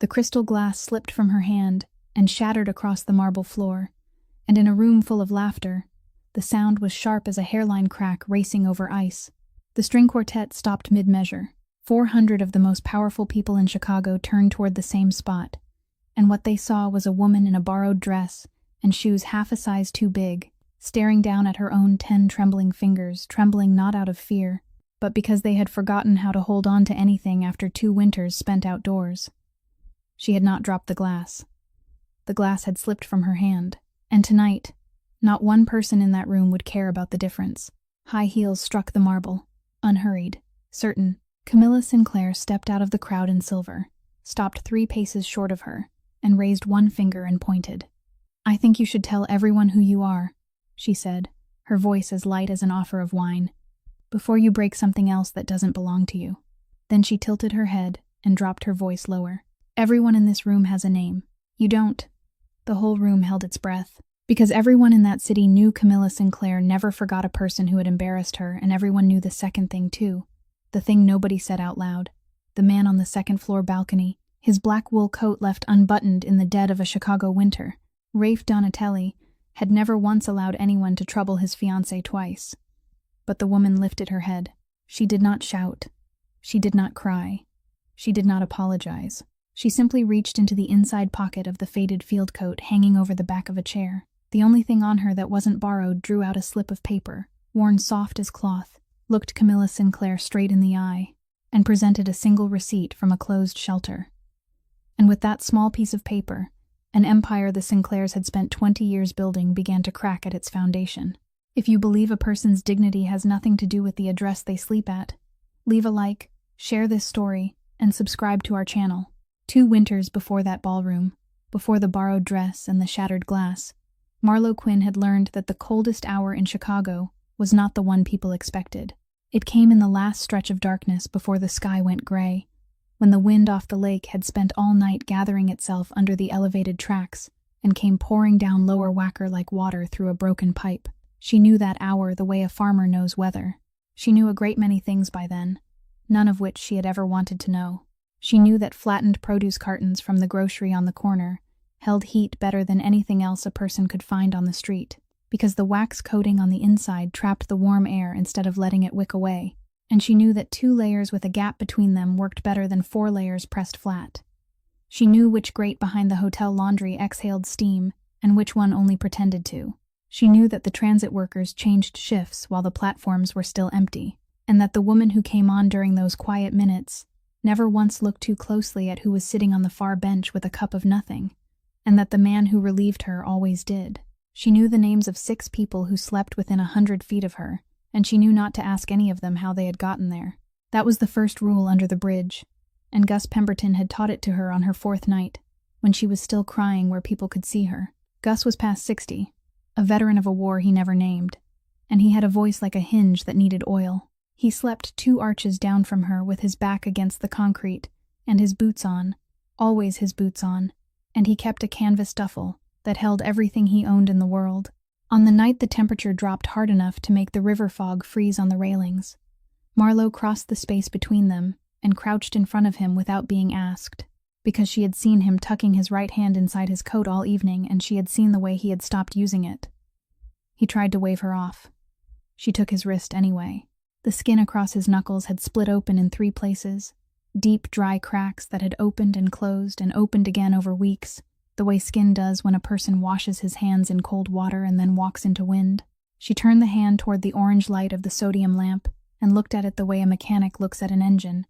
The crystal glass slipped from her hand and shattered across the marble floor, and in a room full of laughter, the sound was sharp as a hairline crack racing over ice. The string quartet stopped mid-measure. 400 of the most powerful people in Chicago turned toward the same spot, and what they saw was a woman in a borrowed dress and shoes half a size too big, staring down at her own 10 trembling fingers, trembling not out of fear, but because they had forgotten how to hold on to anything after 2 winters spent outdoors. She had not dropped the glass. The glass had slipped from her hand, and tonight, not one person in that room would care about the difference. High heels struck the marble, unhurried, certain. Camilla Sinclair stepped out of the crowd in silver, stopped 3 paces short of her, and raised one finger and pointed. "I think you should tell everyone who you are," she said, her voice as light as an offer of wine, "before you break something else that doesn't belong to you." Then she tilted her head and dropped her voice lower. "Everyone in this room has a name. You don't." The whole room held its breath, because everyone in that city knew Camilla Sinclair never forgot a person who had embarrassed her, and everyone knew the second thing too. The thing nobody said out loud. The man on the second-floor balcony, his black wool coat left unbuttoned in the dead of a Chicago winter. Rafe Donatelli had never once allowed anyone to trouble his fiancée twice. But the woman lifted her head. She did not shout. She did not cry. She did not apologize. She simply reached into the inside pocket of the faded field coat hanging over the back of a chair. The only thing on her that wasn't borrowed, drew out a slip of paper, worn soft as cloth, looked Camilla Sinclair straight in the eye, and presented a single receipt from a closed shelter. And with that small piece of paper, an empire the Sinclairs had spent 20 years building began to crack at its foundation. If you believe a person's dignity has nothing to do with the address they sleep at, leave a like, share this story, and subscribe to our channel. 2 winters before that ballroom, before the borrowed dress and the shattered glass, Marlo Quinn had learned that the coldest hour in Chicago was not the one people expected. It came in the last stretch of darkness before the sky went gray, when the wind off the lake had spent all night gathering itself under the elevated tracks and came pouring down Lower Wacker like water through a broken pipe. She knew that hour the way a farmer knows weather. She knew a great many things by then, none of which she had ever wanted to know. She knew that flattened produce cartons from the grocery on the corner held heat better than anything else a person could find on the street, because the wax coating on the inside trapped the warm air instead of letting it wick away, and she knew that 2 layers with a gap between them worked better than 4 layers pressed flat. She knew which grate behind the hotel laundry exhaled steam and which one only pretended to. She knew that the transit workers changed shifts while the platforms were still empty, and that the woman who came on during those quiet minutes never once looked too closely at who was sitting on the far bench with a cup of nothing, and that the man who relieved her always did. She knew the names of 6 people who slept within 100 feet of her, and she knew not to ask any of them how they had gotten there. That was the first rule under the bridge, and Gus Pemberton had taught it to her on her 4th night, when she was still crying where people could see her. Gus was past 60, a veteran of a war he never named, and he had a voice like a hinge that needed oil. He slept 2 arches down from her with his back against the concrete, and his boots on, always his boots on, and he kept a canvas duffel that held everything he owned in the world. On the night the temperature dropped hard enough to make the river fog freeze on the railings, Marlo crossed the space between them and crouched in front of him without being asked, because she had seen him tucking his right hand inside his coat all evening, and she had seen the way he had stopped using it. He tried to wave her off. She took his wrist anyway. The skin across his knuckles had split open in 3 places, deep, dry cracks that had opened and opened again over weeks, the way skin does when a person washes his hands in cold water and then walks into wind. She turned the hand toward the orange light of the sodium lamp and looked at it the way a mechanic looks at an engine.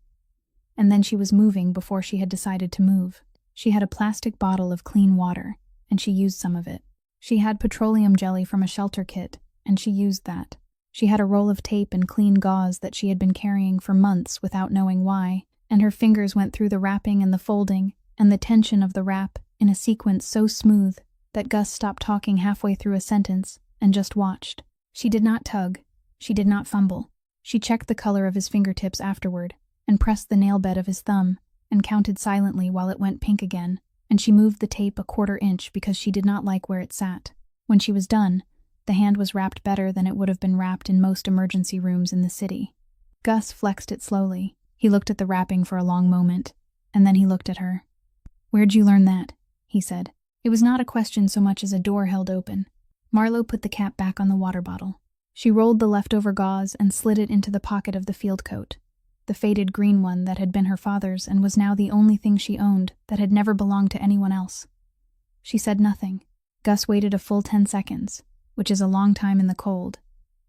And then she was moving before she had decided to move. She had a plastic bottle of clean water, and she used some of it. She had petroleum jelly from a shelter kit, and she used that. She had a roll of tape and clean gauze that she had been carrying for months without knowing why, and her fingers went through the wrapping and the folding and the tension of the wrap in a sequence so smooth that Gus stopped talking halfway through a sentence and just watched. She did not tug. She did not fumble. She checked the color of his fingertips afterward and pressed the nail bed of his thumb and counted silently while it went pink again, and she moved the tape a 1/4 inch because she did not like where it sat. When she was done, the hand was wrapped better than it would have been wrapped in most emergency rooms in the city. Gus flexed it slowly. He looked at the wrapping for a long moment, and then he looked at her. "Where'd you learn that?" he said. It was not a question so much as a door held open. Marlowe put the cap back on the water bottle. She rolled the leftover gauze and slid it into the pocket of the field coat, the faded green one that had been her father's and was now the only thing she owned that had never belonged to anyone else. She said nothing. Gus waited a full 10 seconds, which is a long time in the cold,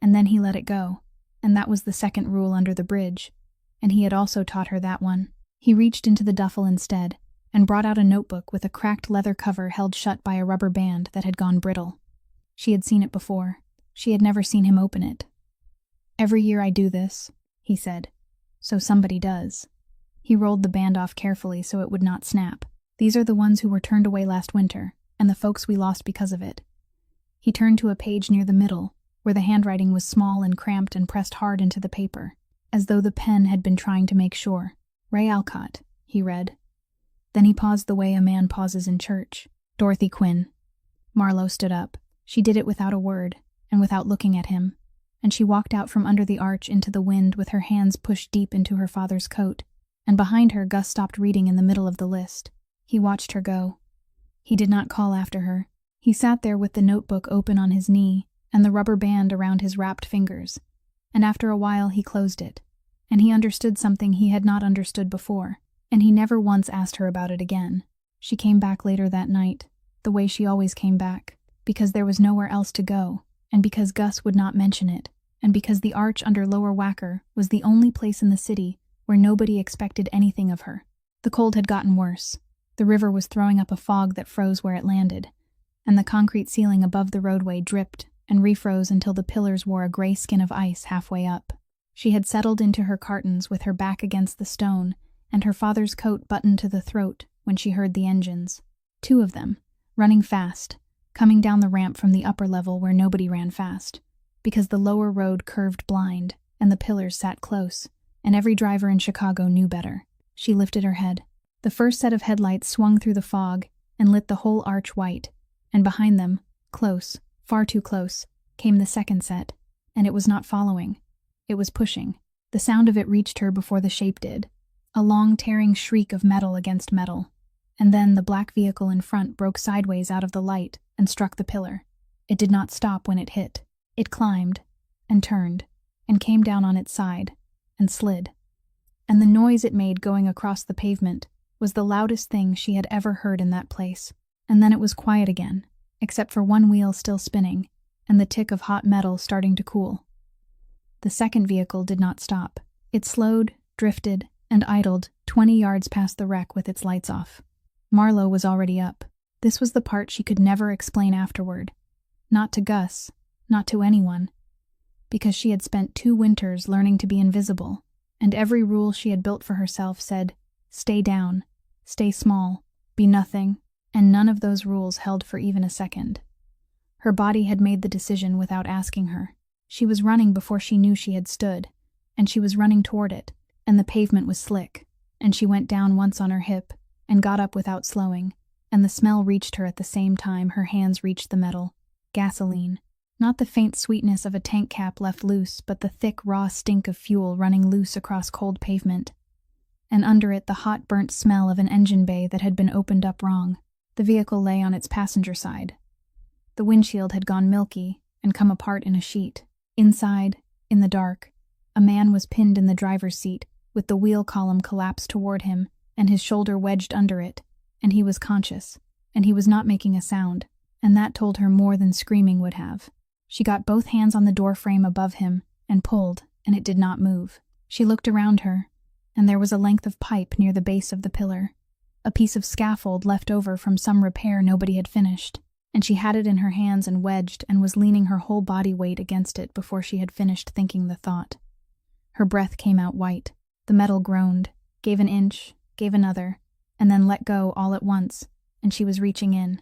and then he let it go, and that was the second rule under the bridge, and he had also taught her that one. He reached into the duffel instead, and brought out a notebook with a cracked leather cover held shut by a rubber band that had gone brittle. She had seen it before. She had never seen him open it. "Every year I do this," he said. "So somebody does." He rolled the band off carefully so it would not snap. "These are the ones who were turned away last winter, and the folks we lost because of it." He turned to a page near the middle, where the handwriting was small and cramped and pressed hard into the paper, as though the pen had been trying to make sure. "Ray Alcott," he read. Then he paused the way a man pauses in church. "Dorothy Quinn." Marlowe stood up. She did it without a word, and without looking at him, and she walked out from under the arch into the wind with her hands pushed deep into her father's coat, and behind her Gus stopped reading in the middle of the list. He watched her go. He did not call after her. He sat there with the notebook open on his knee and the rubber band around his wrapped fingers, and after a while he closed it, and he understood something he had not understood before, and he never once asked her about it again. She came back later that night, the way she always came back, because there was nowhere else to go, and because Gus would not mention it, and because the arch under Lower Wacker was the only place in the city where nobody expected anything of her. The cold had gotten worse. The river was throwing up a fog that froze where it landed, and the concrete ceiling above the roadway dripped and refroze until the pillars wore a gray skin of ice halfway up. She had settled into her cartons with her back against the stone and her father's coat buttoned to the throat when she heard the engines. 2 of them, running fast, coming down the ramp from the upper level where nobody ran fast, because the lower road curved blind and the pillars sat close, and every driver in Chicago knew better. She lifted her head. The first set of headlights swung through the fog and lit the whole arch white, and behind them, close, far too close, came the second set, and it was not following. It was pushing. The sound of it reached her before the shape did, a long tearing shriek of metal against metal, and then the black vehicle in front broke sideways out of the light and struck the pillar. It did not stop when it hit. It climbed, and turned, and came down on its side, and slid. And the noise it made going across the pavement was the loudest thing she had ever heard in that place. And then it was quiet again, except for one wheel still spinning, and the tick of hot metal starting to cool. The second vehicle did not stop. It slowed, drifted, and idled 20 yards past the wreck with its lights off. Marlowe was already up. This was the part she could never explain afterward. Not to Gus, not to anyone. Because she had spent 2 winters learning to be invisible, and every rule she had built for herself said, stay down, stay small, be nothing, and none of those rules held for even a second. Her body had made the decision without asking her. She was running before she knew she had stood, and she was running toward it, and the pavement was slick, and she went down once on her hip, and got up without slowing, and the smell reached her at the same time her hands reached the metal. Gasoline. Not the faint sweetness of a tank cap left loose, but the thick, raw stink of fuel running loose across cold pavement. And under it the hot, burnt smell of an engine bay that had been opened up wrong. The vehicle lay on its passenger side. The windshield had gone milky and come apart in a sheet. Inside, in the dark, a man was pinned in the driver's seat, with the wheel column collapsed toward him and his shoulder wedged under it, and he was conscious, and he was not making a sound, and that told her more than screaming would have. She got both hands on the door frame above him and pulled, and it did not move. She looked around her, and there was a length of pipe near the base of the pillar, a piece of scaffold left over from some repair nobody had finished, and she had it in her hands and wedged and was leaning her whole body weight against it before she had finished thinking the thought. Her breath came out white. The metal groaned, gave an inch, gave another, and then let go all at once, and she was reaching in.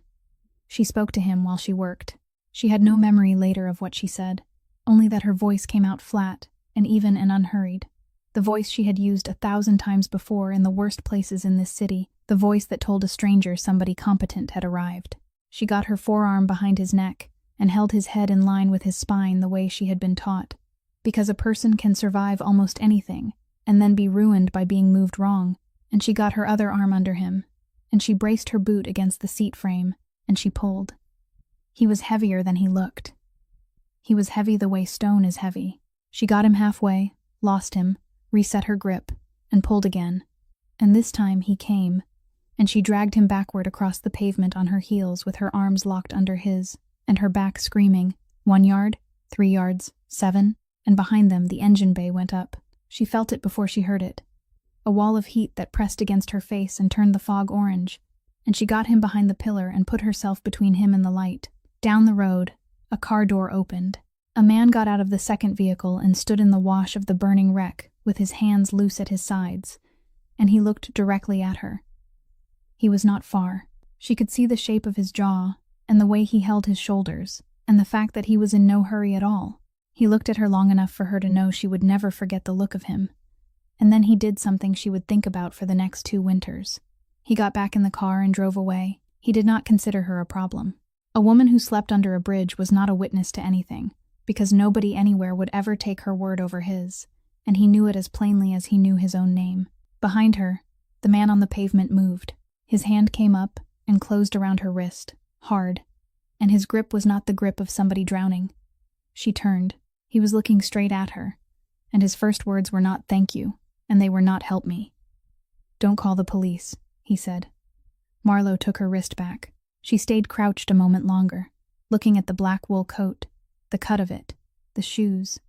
She spoke to him while she worked. She had no memory later of what she said, only that her voice came out flat and even and unhurried. The voice she had used 1,000 times before in the worst places in this city, the voice that told a stranger somebody competent had arrived. She got her forearm behind his neck and held his head in line with his spine the way she had been taught, because a person can survive almost anything and then be ruined by being moved wrong, and she got her other arm under him, and she braced her boot against the seat frame, and she pulled. He was heavier than he looked. He was heavy the way stone is heavy. She got him halfway, lost him, reset her grip, and pulled again. And this time he came, and she dragged him backward across the pavement on her heels with her arms locked under his, and her back screaming, 1 yard, 3 yards, 7, and behind them the engine bay went up. She felt it before she heard it. A wall of heat that pressed against her face and turned the fog orange, and she got him behind the pillar and put herself between him and the light. Down the road, a car door opened. A man got out of the second vehicle and stood in the wash of the burning wreck with his hands loose at his sides, and he looked directly at her. He was not far. She could see the shape of his jaw, and the way he held his shoulders, and the fact that he was in no hurry at all. He looked at her long enough for her to know she would never forget the look of him. And then he did something she would think about for the next 2 winters. He got back in the car and drove away. He did not consider her a problem. A woman who slept under a bridge was not a witness to anything, because nobody anywhere would ever take her word over his, and he knew it as plainly as he knew his own name. Behind her, the man on the pavement moved. His hand came up and closed around her wrist, hard, and his grip was not the grip of somebody drowning. She turned. He was looking straight at her, and his first words were not "thank you," and they were not "help me." "Don't call the police," he said. Marlowe took her wrist back. She stayed crouched a moment longer, looking at the black wool coat, the cut of it, the shoes,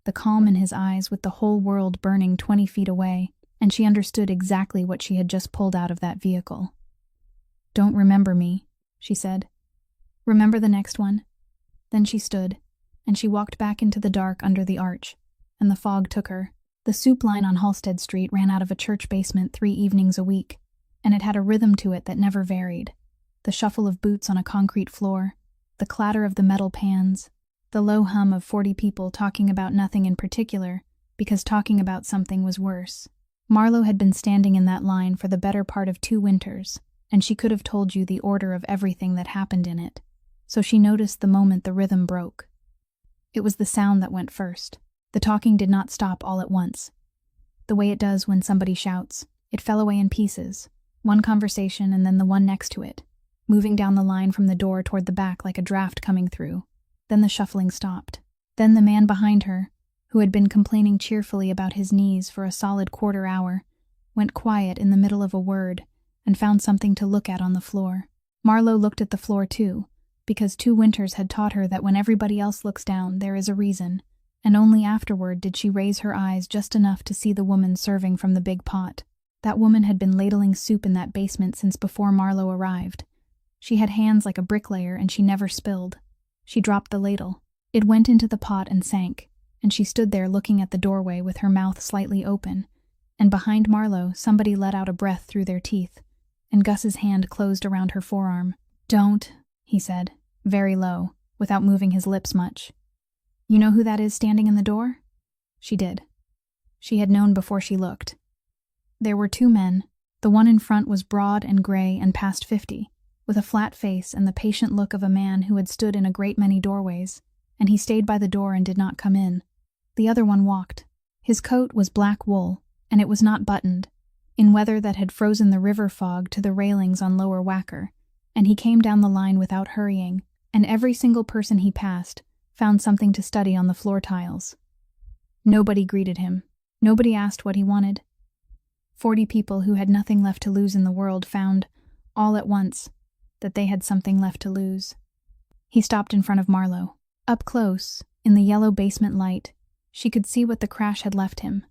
the calm in his eyes with the whole world burning 20 feet away, and she understood exactly what she had just pulled out of that vehicle. "Don't remember me," she said. "Remember the next one." Then she stood, and she walked back into the dark under the arch, and the fog took her. The soup line on Halsted Street ran out of a church basement 3 evenings a week, and it had a rhythm to it that never varied. The shuffle of boots on a concrete floor, the clatter of the metal pans, the low hum of 40 people talking about nothing in particular, because talking about something was worse. Marlowe had been standing in that line for the better part of 2 winters, and she could have told you the order of everything that happened in it, so she noticed the moment the rhythm broke. It was the sound that went first. The talking did not stop all at once. The way it does when somebody shouts, it fell away in pieces, one conversation and then the one next to it, moving down the line from the door toward the back like a draft coming through. Then the shuffling stopped. Then the man behind her, who had been complaining cheerfully about his knees for a solid quarter hour, went quiet in the middle of a word and found something to look at on the floor. Marlowe looked at the floor too, because 2 winters had taught her that when everybody else looks down, there is a reason, and only afterward did she raise her eyes just enough to see the woman serving from the big pot. That woman had been ladling soup in that basement since before Marlowe arrived. She had hands like a bricklayer, and she never spilled. She dropped the ladle. It went into the pot and sank, and she stood there looking at the doorway with her mouth slightly open, and behind Marlowe somebody let out a breath through their teeth, and Gus's hand closed around her forearm. "Don't," he said, very low, without moving his lips much. "You know who that is standing in the door?" She did. She had known before she looked. There were 2 men. The one in front was broad and gray and past 50, with a flat face and the patient look of a man who had stood in a great many doorways, and he stayed by the door and did not come in. The other one walked. His coat was black wool, and it was not buttoned, in weather that had frozen the river fog to the railings on Lower Wacker, and he came down the line without hurrying, and every single person he passed found something to study on the floor tiles. Nobody greeted him. Nobody asked what he wanted. 40 people who had nothing left to lose in the world found, all at once, that they had something left to lose. He stopped in front of Marlowe. Up close, in the yellow basement light, she could see what the crash had left him,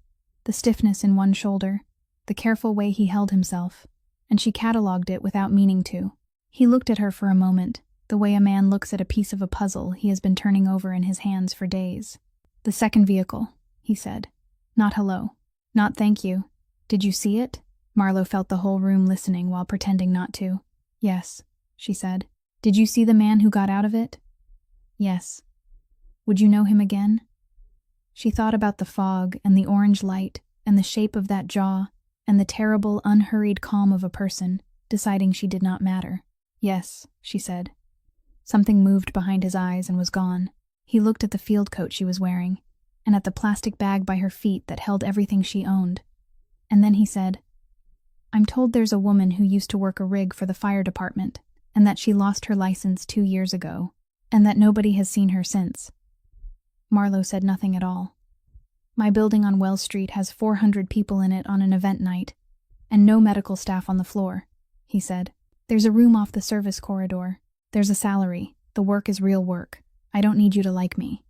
the stiffness in one shoulder, the careful way he held himself, and she catalogued it without meaning to. He looked at her for a moment, the way a man looks at a piece of a puzzle he has been turning over in his hands for days. "The second vehicle," he said. "Not hello. Not thank you. Did you see it?" Marlowe felt the whole room listening while pretending not to. "Yes," she said. "Did you see the man who got out of it?" "Yes." "Would you know him again?" She thought about the fog and the orange light and the shape of that jaw and the terrible, unhurried calm of a person, deciding she did not matter. "Yes," she said. Something moved behind his eyes and was gone. He looked at the field coat she was wearing, and at the plastic bag by her feet that held everything she owned. And then he said, I'm told there's a woman who used to work a rig for the fire department, and that she lost her license 2 years ago, and that nobody has seen her since. Marlowe said nothing at all. My building on Wells Street has 400 people in it on an event night, and no medical staff on the floor, he said. There's a room off the service corridor. There's a salary. The work is real work. I don't need you to like me.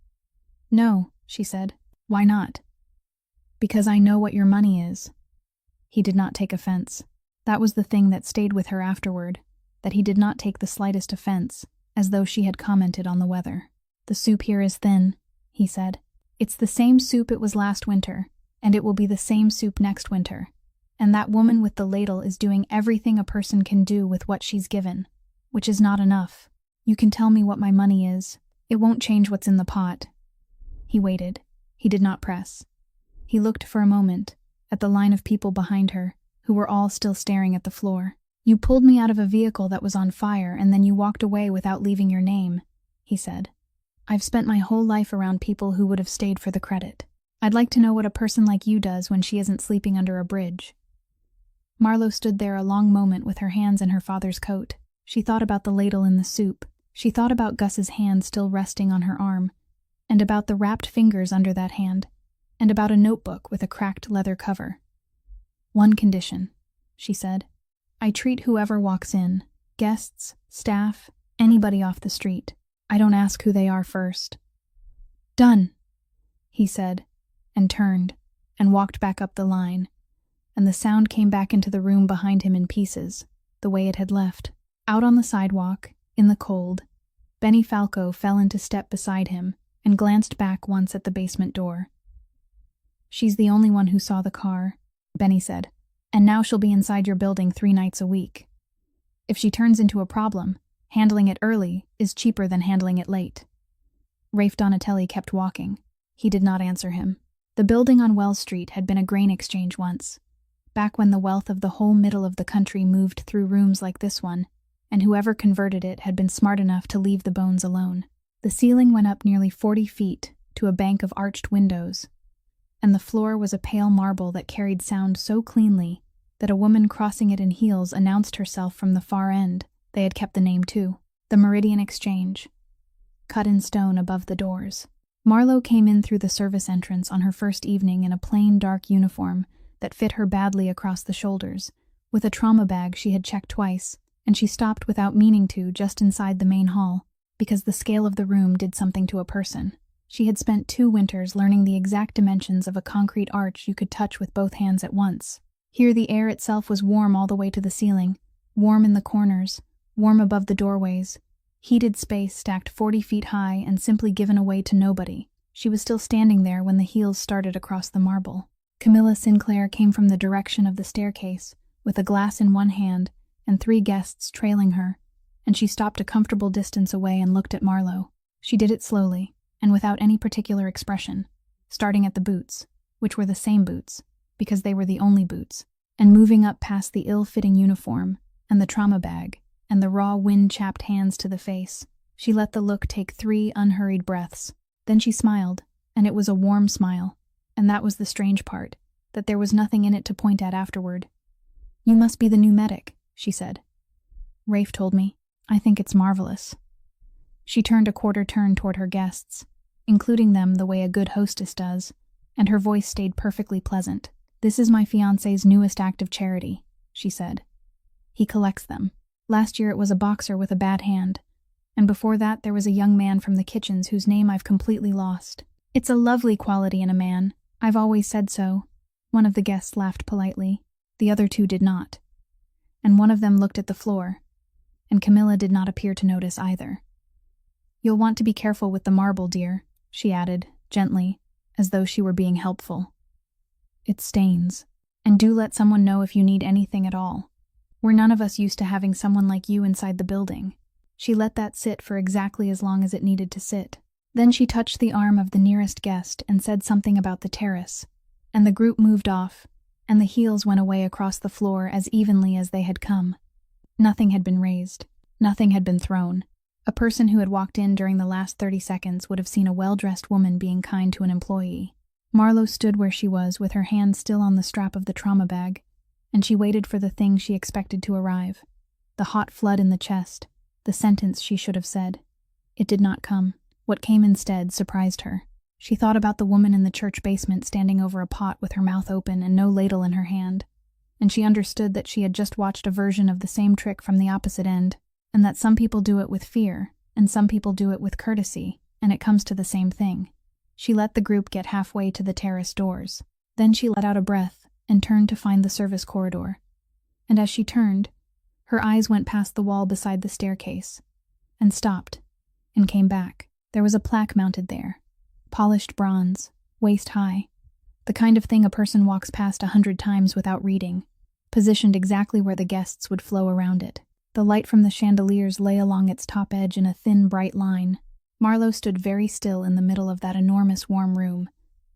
No, she said. Why not? Because I know what your money is. He did not take offense. That was the thing that stayed with her afterward, that he did not take the slightest offense, as though she had commented on the weather. The soup here is thin, he said. It's the same soup it was last winter, and it will be the same soup next winter. And that woman with the ladle is doing everything a person can do with what she's given, which is not enough. You can tell me what my money is. It won't change what's in the pot. He waited. He did not press. He looked for a moment at the line of people behind her, who were all still staring at the floor. You pulled me out of a vehicle that was on fire, and then you walked away without leaving your name, he said. I've spent my whole life around people who would have stayed for the credit. I'd like to know what a person like you does when she isn't sleeping under a bridge. Marlowe stood there a long moment with her hands in her father's coat. She thought about the ladle in the soup. She thought about Gus's hand still resting on her arm, and about the wrapped fingers under that hand, and about a notebook with a cracked leather cover. One condition, she said. I treat whoever walks in, guests, staff, anybody off the street. I don't ask who they are first. Done, he said, and turned, and walked back up the line, and the sound came back into the room behind him in pieces, the way it had left. Out on the sidewalk, in the cold, Benny Falco fell into step beside him and glanced back once at the basement door. She's the only one who saw the car, Benny said, and now she'll be inside your building 3 nights a week. If she turns into a problem, handling it early is cheaper than handling it late. Rafe Donatelli kept walking. He did not answer him. The building on Wells Street had been a grain exchange once, back when the wealth of the whole middle of the country moved through rooms like this one, and whoever converted it had been smart enough to leave the bones alone. The ceiling went up nearly 40 feet to a bank of arched windows, and the floor was a pale marble that carried sound so cleanly that a woman crossing it in heels announced herself from the far end. They had kept the name too, the Meridian Exchange, cut in stone above the doors. Marlowe came in through the service entrance on her first evening in a plain dark uniform that fit her badly across the shoulders, with a trauma bag she had checked twice, and she stopped without meaning to just inside the main hall, because the scale of the room did something to a person. She had spent 2 winters learning the exact dimensions of a concrete arch you could touch with both hands at once. Here the air itself was warm all the way to the ceiling, warm in the corners, warm above the doorways, heated space stacked 40 feet high and simply given away to nobody. She was still standing there when the heels started across the marble. Camilla Sinclair came from the direction of the staircase, with a glass in one hand and 3 guests trailing her, and she stopped a comfortable distance away and looked at Marlowe. She did it slowly, and without any particular expression, starting at the boots, which were the same boots, because they were the only boots, and moving up past the ill-fitting uniform, and the trauma bag, and the raw wind-chapped hands to the face. She let the look take 3 unhurried breaths. Then she smiled, and it was a warm smile, and that was the strange part, that there was nothing in it to point at afterward. You must be the new medic, she said. Rafe told me. I think it's marvelous. She turned a quarter turn toward her guests, including them the way a good hostess does, and her voice stayed perfectly pleasant. This is my fiancé's newest act of charity, she said. He collects them. Last year it was a boxer with a bad hand, and before that there was a young man from the kitchens whose name I've completely lost. It's a lovely quality in a man. I've always said so. One of the guests laughed politely. The other 2 did not. And one of them looked at the floor, and Camilla did not appear to notice either. You'll want to be careful with the marble, dear, she added, gently, as though she were being helpful. It stains. And do let someone know if you need anything at all. We're none of us used to having someone like you inside the building. She let that sit for exactly as long as it needed to sit. Then she touched the arm of the nearest guest and said something about the terrace, and the group moved off, and the heels went away across the floor as evenly as they had come. Nothing had been raised. Nothing had been thrown. A person who had walked in during the last 30 seconds would have seen a well-dressed woman being kind to an employee. Marlowe stood where she was with her hand still on the strap of the trauma bag, and she waited for the thing she expected to arrive. The hot flood in the chest, the sentence she should have said. It did not come. What came instead surprised her. She thought about the woman in the church basement standing over a pot with her mouth open and no ladle in her hand, and she understood that she had just watched a version of the same trick from the opposite end, and that some people do it with fear, and some people do it with courtesy, and it comes to the same thing. She let the group get halfway to the terrace doors. Then she let out a breath and turned to find the service corridor. And as she turned, her eyes went past the wall beside the staircase, and stopped, and came back. There was a plaque mounted there. Polished bronze, waist high, the kind of thing a person walks past 100 times without reading, positioned exactly where the guests would flow around it. The light from the chandeliers lay along its top edge in a thin, bright line. Marlowe stood very still in the middle of that enormous warm room,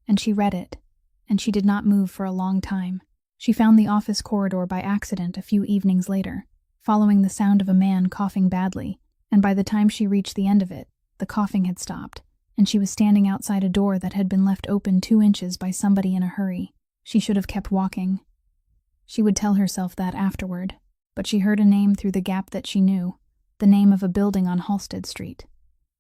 and she read it, and she did not move for a long time. She found the office corridor by accident a few evenings later, following the sound of a man coughing badly, and by the time she reached the end of it, the coughing had stopped, and she was standing outside a door that had been left open 2 inches by somebody in a hurry. She should have kept walking. She would tell herself that afterward, but she heard a name through the gap that she knew, the name of a building on Halsted Street,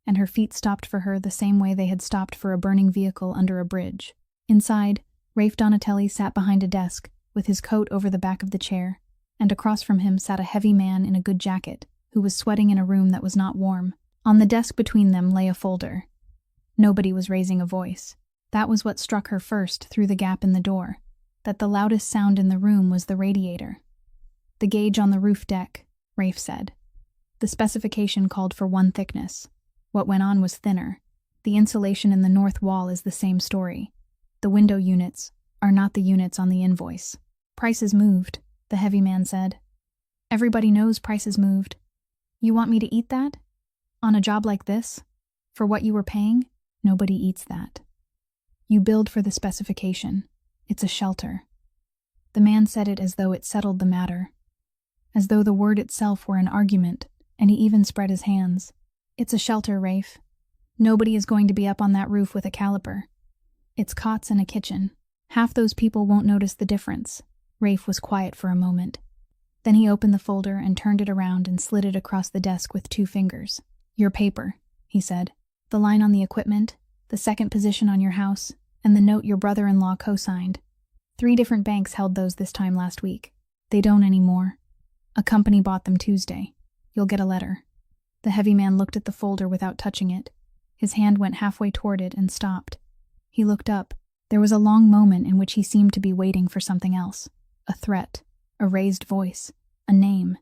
and her feet stopped for her the same way they had stopped for a burning vehicle under a bridge. Inside, Rafe Donatelli sat behind a desk, with his coat over the back of the chair, and across from him sat a heavy man in a good jacket, who was sweating in a room that was not warm. On the desk between them lay a folder. Nobody was raising a voice. That was what struck her first through the gap in the door, that the loudest sound in the room was the radiator. The gauge on the roof deck, Rafe said. The specification called for 1 thickness. What went on was thinner. The insulation in the north wall is the same story. The window units are not the units on the invoice. Prices moved, the heavy man said. Everybody knows prices moved. You want me to eat that? On a job like this? For what you were paying? Nobody eats that. You build for the specification. It's a shelter. The man said it as though it settled the matter, as though the word itself were an argument, and he even spread his hands. It's a shelter, Rafe. Nobody is going to be up on that roof with a caliper. It's cots and a kitchen. Half those people won't notice the difference. Rafe was quiet for a moment. Then he opened the folder and turned it around and slid it across the desk with 2 fingers. Your paper, he said. The line on the equipment, the second position on your house, and the note your brother-in-law co-signed. 3 different banks held those this time last week. They don't anymore. A company bought them Tuesday. You'll get a letter. The heavy man looked at the folder without touching it. His hand went halfway toward it and stopped. He looked up. There was a long moment in which he seemed to be waiting for something else. A threat, a raised voice, a name,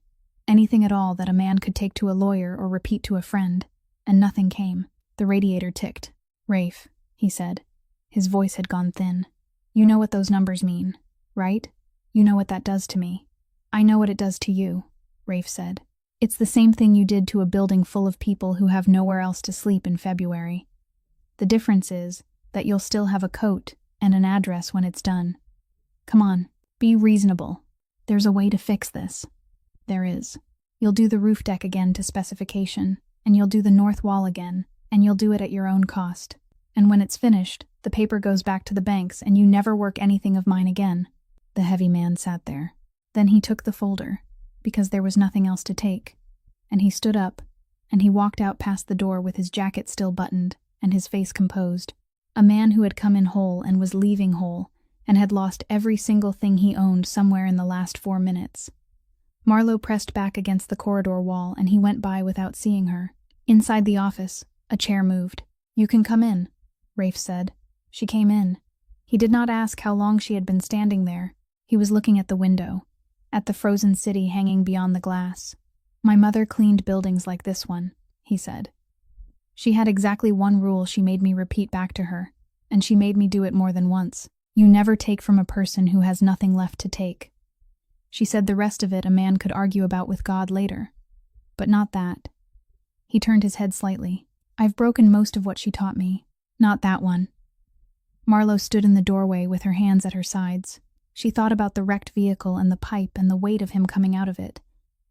anything at all that a man could take to a lawyer or repeat to a friend, and nothing came. The radiator ticked. Rafe, he said. His voice had gone thin. You know what those numbers mean, right? You know what that does to me. I know what it does to you, Rafe said. It's the same thing you did to a building full of people who have nowhere else to sleep in February. The difference is that you'll still have a coat and an address when it's done. Come on, be reasonable. There's a way to fix this. There is. You'll do the roof deck again to specification, and you'll do the north wall again, and you'll do it at your own cost. And when it's finished, the paper goes back to the banks and you never work anything of mine again. The heavy man sat there. Then he took the folder, because there was nothing else to take, and he stood up, and he walked out past the door with his jacket still buttoned and his face composed. A man who had come in whole and was leaving whole, and had lost every single thing he owned somewhere in the last 4 minutes. Marlowe pressed back against the corridor wall, and he went by without seeing her. Inside the office, a chair moved. You can come in, Rafe said. She came in. He did not ask how long she had been standing there. He was looking at the window, at the frozen city hanging beyond the glass. My mother cleaned buildings like this one, he said. She had exactly 1 rule she made me repeat back to her, and she made me do it more than once. You never take from a person who has nothing left to take. She said the rest of it a man could argue about with God later. But not that. He turned his head slightly. I've broken most of what she taught me. Not that one. Marlowe stood in the doorway with her hands at her sides. She thought about the wrecked vehicle and the pipe and the weight of him coming out of it,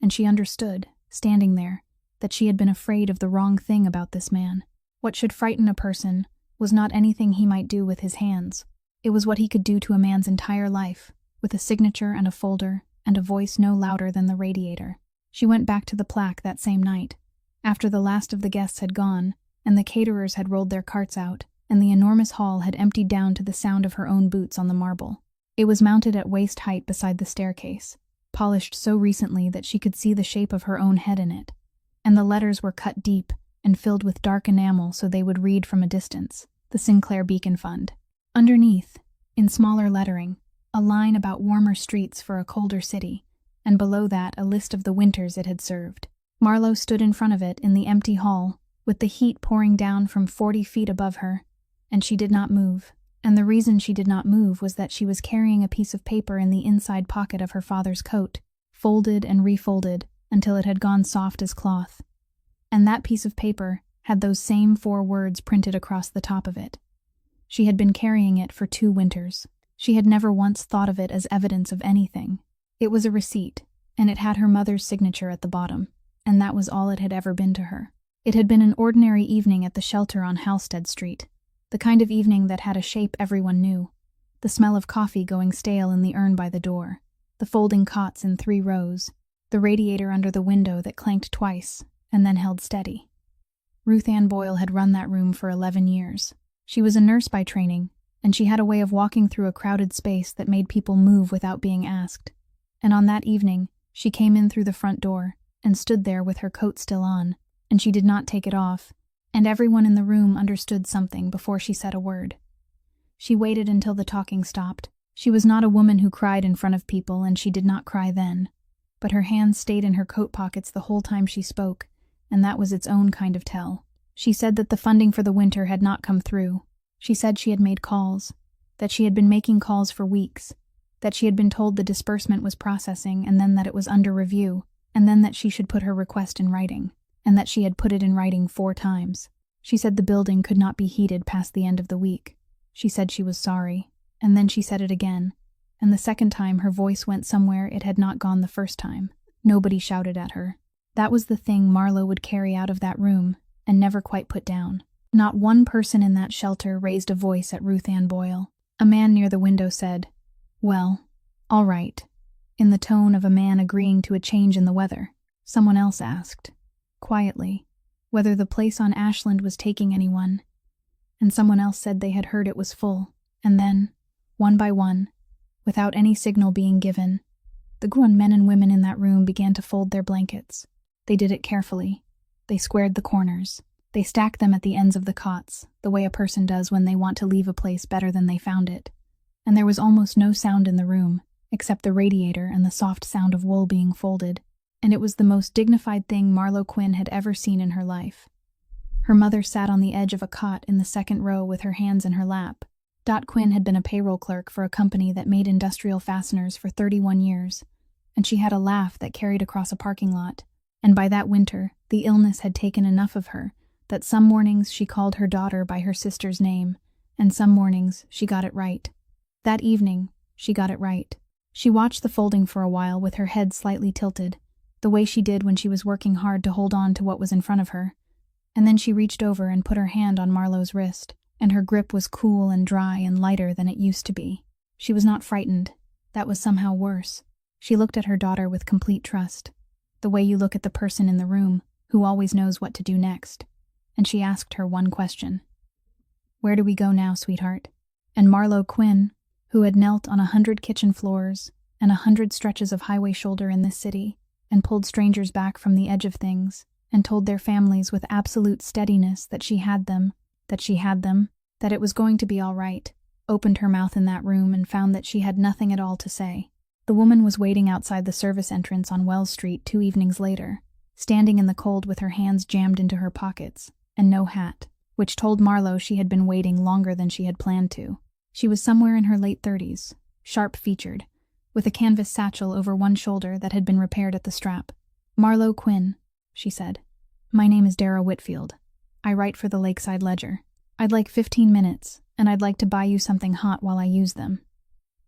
and she understood, standing there, that she had been afraid of the wrong thing about this man. What should frighten a person was not anything he might do with his hands. It was what he could do to a man's entire life, with a signature and a folder, and a voice no louder than the radiator. She went back to the plaque that same night, after the last of the guests had gone, and the caterers had rolled their carts out, and the enormous hall had emptied down to the sound of her own boots on the marble. It was mounted at waist height beside the staircase, polished so recently that she could see the shape of her own head in it, and the letters were cut deep and filled with dark enamel so they would read from a distance, the Sinclair Beacon Fund. Underneath, in smaller lettering, a line about warmer streets for a colder city, and below that a list of the winters it had served. Marlowe stood in front of it in the empty hall, with the heat pouring down from 40 feet above her, and she did not move. And the reason she did not move was that she was carrying a piece of paper in the inside pocket of her father's coat, folded and refolded until it had gone soft as cloth. And that piece of paper had those same 4 words printed across the top of it. She had been carrying it for 2 winters. She had never once thought of it as evidence of anything. It was a receipt, and it had her mother's signature at the bottom, and that was all it had ever been to her. It had been an ordinary evening at the shelter on Halstead Street, the kind of evening that had a shape everyone knew, the smell of coffee going stale in the urn by the door, the folding cots in 3 rows, the radiator under the window that clanked twice and then held steady. Ruth Ann Boyle had run that room for 11 years. She was a nurse by training, and she had a way of walking through a crowded space that made people move without being asked. And on that evening, she came in through the front door and stood there with her coat still on, and she did not take it off, and everyone in the room understood something before she said a word. She waited until the talking stopped. She was not a woman who cried in front of people, and she did not cry then. But her hands stayed in her coat pockets the whole time she spoke, and that was its own kind of tell. She said that the funding for the winter had not come through. She said she had made calls, that she had been making calls for weeks, that she had been told the disbursement was processing and then that it was under review, and then that she should put her request in writing, and that she had put it in writing 4 times. She said the building could not be heated past the end of the week. She said she was sorry, and then she said it again, and the second time her voice went somewhere it had not gone the first time. Nobody shouted at her. That was the thing Marlowe would carry out of that room, and never quite put down. Not one person in that shelter raised a voice at Ruth Ann Boyle. A man near the window said, "Well, all right," in the tone of a man agreeing to a change in the weather. Someone else asked, quietly, whether the place on Ashland was taking anyone, and someone else said they had heard it was full, and then, one by one, without any signal being given, the grown men and women in that room began to fold their blankets. They did it carefully. They squared the corners. They stacked them at the ends of the cots, the way a person does when they want to leave a place better than they found it. And there was almost no sound in the room, except the radiator and the soft sound of wool being folded, and it was the most dignified thing Marlowe Quinn had ever seen in her life. Her mother sat on the edge of a cot in the second row with her hands in her lap. Dot Quinn had been a payroll clerk for a company that made industrial fasteners for 31 years, and she had a laugh that carried across a parking lot, and by that winter, the illness had taken enough of her that some mornings she called her daughter by her sister's name, and some mornings she got it right. That evening, she got it right. She watched the folding for a while with her head slightly tilted, the way she did when she was working hard to hold on to what was in front of her, and then she reached over and put her hand on Marlowe's wrist, and her grip was cool and dry and lighter than it used to be. She was not frightened. That was somehow worse. She looked at her daughter with complete trust, the way you look at the person in the room who always knows what to do next. And she asked her one question. "Where do we go now, sweetheart?" And Marlowe Quinn, who had knelt on 100 kitchen floors and 100 stretches of highway shoulder in this city, and pulled strangers back from the edge of things, and told their families with absolute steadiness that she had them, that it was going to be all right, opened her mouth in that room and found that she had nothing at all to say. The woman was waiting outside the service entrance on Wells Street 2 evenings later, standing in the cold with her hands jammed into her pockets, and no hat, which told Marlowe she had been waiting longer than she had planned to. She was somewhere in her late 30s, sharp-featured, with a canvas satchel over one shoulder that had been repaired at the strap. "Marlowe Quinn," she said. "My name is Dara Whitfield. I write for the Lakeside Ledger. I'd like 15 minutes, and I'd like to buy you something hot while I use them."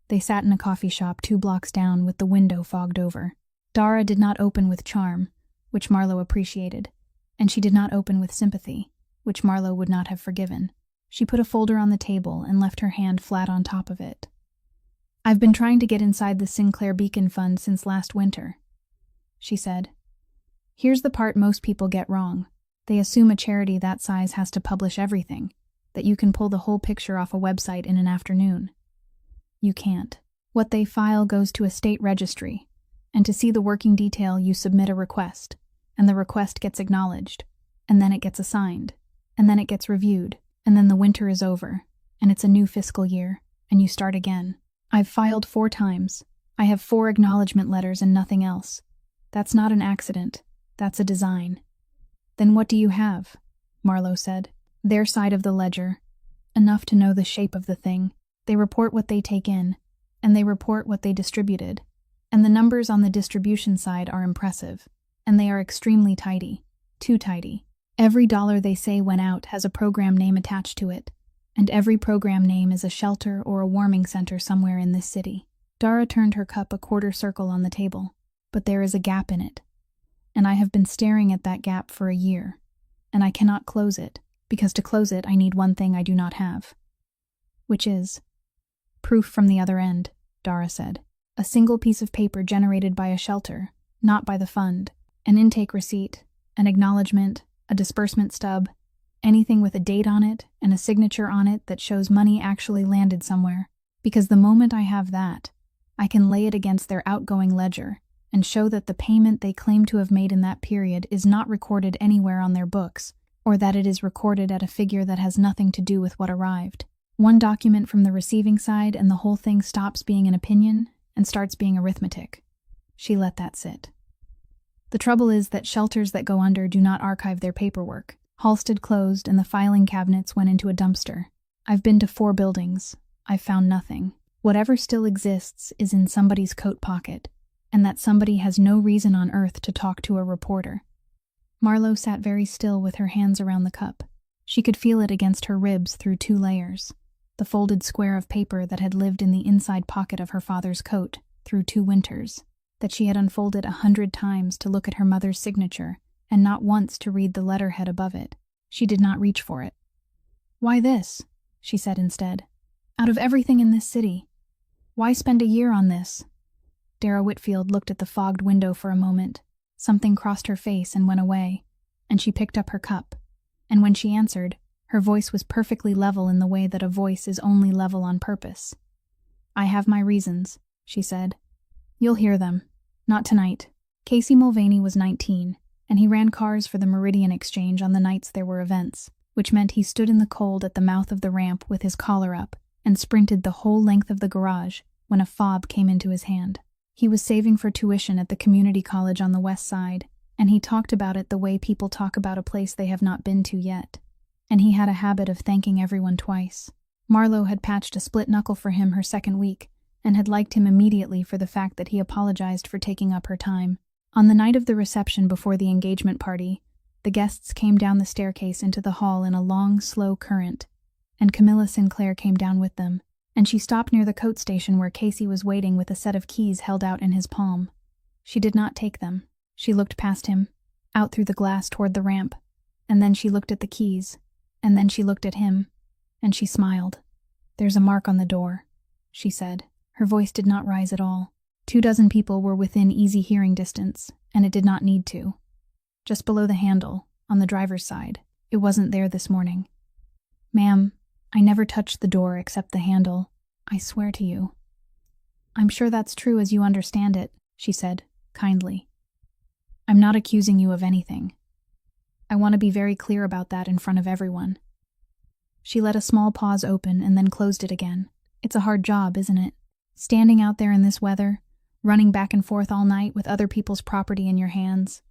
They sat in a coffee shop 2 blocks down with the window fogged over. Dara did not open with charm, which Marlowe appreciated, and she did not open with sympathy, which Marlowe would not have forgiven. She put a folder on the table and left her hand flat on top of it. "I've been trying to get inside the Sinclair Beacon Fund since last winter," she said. "Here's the part most people get wrong. They assume a charity that size has to publish everything, that you can pull the whole picture off a website in an afternoon. You can't. What they file goes to a state registry, and to see the working detail you submit a request, and the request gets acknowledged, and then it gets assigned, and then it gets reviewed, and then the winter is over, and it's a new fiscal year, and you start again. I've filed 4 times. I have 4 acknowledgement letters and nothing else. That's not an accident. That's a design." "Then what do you have?" Marlowe said. "Their side of the ledger. Enough to know the shape of the thing. They report what they take in, and they report what they distributed. And the numbers on the distribution side are impressive, and they are extremely tidy. Too tidy. Every dollar they say went out has a program name attached to it, and every program name is a shelter or a warming center somewhere in this city." Dara turned her cup a quarter circle on the table. "But there is a gap in it. And I have been staring at that gap for a year, and I cannot close it, because to close it I need one thing I do not have." "Which is?" "Proof from the other end," Dara said. "A single piece of paper generated by a shelter, not by the fund. An intake receipt, an acknowledgement, a disbursement stub, anything with a date on it and a signature on it that shows money actually landed somewhere. Because the moment I have that, I can lay it against their outgoing ledger and show that the payment they claim to have made in that period is not recorded anywhere on their books, or that it is recorded at a figure that has nothing to do with what arrived. One document from the receiving side and the whole thing stops being an opinion and starts being arithmetic." She let that sit. "The trouble is that shelters that go under do not archive their paperwork. Halstead closed and the filing cabinets went into a dumpster. I've been to 4 buildings. I've found nothing. Whatever still exists is in somebody's coat pocket, and that somebody has no reason on earth to talk to a reporter." Marlowe sat very still with her hands around the cup. She could feel it against her ribs through 2 layers. The folded square of paper that had lived in the inside pocket of her father's coat through 2 winters, that she had unfolded 100 times to look at her mother's signature and not once to read the letterhead above it. She did not reach for it. "Why this?" she said instead. "Out of everything in this city. Why spend a year on this?" Dara Whitfield looked at the fogged window for a moment. Something crossed her face and went away, and she picked up her cup. And when she answered, her voice was perfectly level in the way that a voice is only level on purpose. "I have my reasons," she said. "You'll hear them. Not tonight." Casey Mulvaney was 19, and he ran cars for the Meridian Exchange on the nights there were events, which meant he stood in the cold at the mouth of the ramp with his collar up and sprinted the whole length of the garage when a fob came into his hand. He was saving for tuition at the community college on the west side, and he talked about it the way people talk about a place they have not been to yet. And he had a habit of thanking everyone twice. Marlowe had patched a split knuckle for him her second week, and had liked him immediately for the fact that he apologized for taking up her time. On the night of the reception before the engagement party, the guests came down the staircase into the hall in a long, slow current, and Camilla Sinclair came down with them, and she stopped near the coat station where Casey was waiting with a set of keys held out in his palm. She did not take them. She looked past him, out through the glass toward the ramp, and then she looked at the keys, and then she looked at him, and she smiled. "There's a mark on the door," she said. Her voice did not rise at all. 24 people were within easy hearing distance, and it did not need to. Just below the handle, on the driver's side. It wasn't there this morning. "Ma'am, I never touched the door except the handle. I swear to you." "I'm sure that's true as you understand it," she said, kindly. "I'm not accusing you of anything. I want to be very clear about that in front of everyone." She let a small pause open and then closed it again. "It's a hard job, isn't it? Standing out there in this weather, running back and forth all night with other people's property in your hands.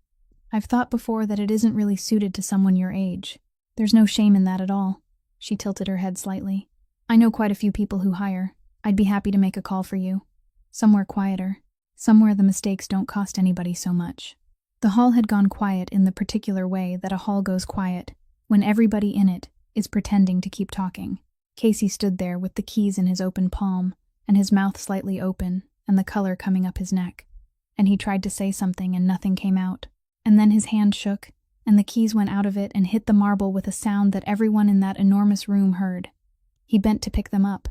I've thought before that it isn't really suited to someone your age. There's no shame in that at all." She tilted her head slightly. "I know quite a few people who hire. I'd be happy to make a call for you. Somewhere quieter. Somewhere the mistakes don't cost anybody so much." The hall had gone quiet in the particular way that a hall goes quiet when everybody in it is pretending to keep talking. Casey stood there with the keys in his open palm and his mouth slightly open and the color coming up his neck. And he tried to say something and nothing came out. And then his hand shook and the keys went out of it and hit the marble with a sound that everyone in that enormous room heard. He bent to pick them up,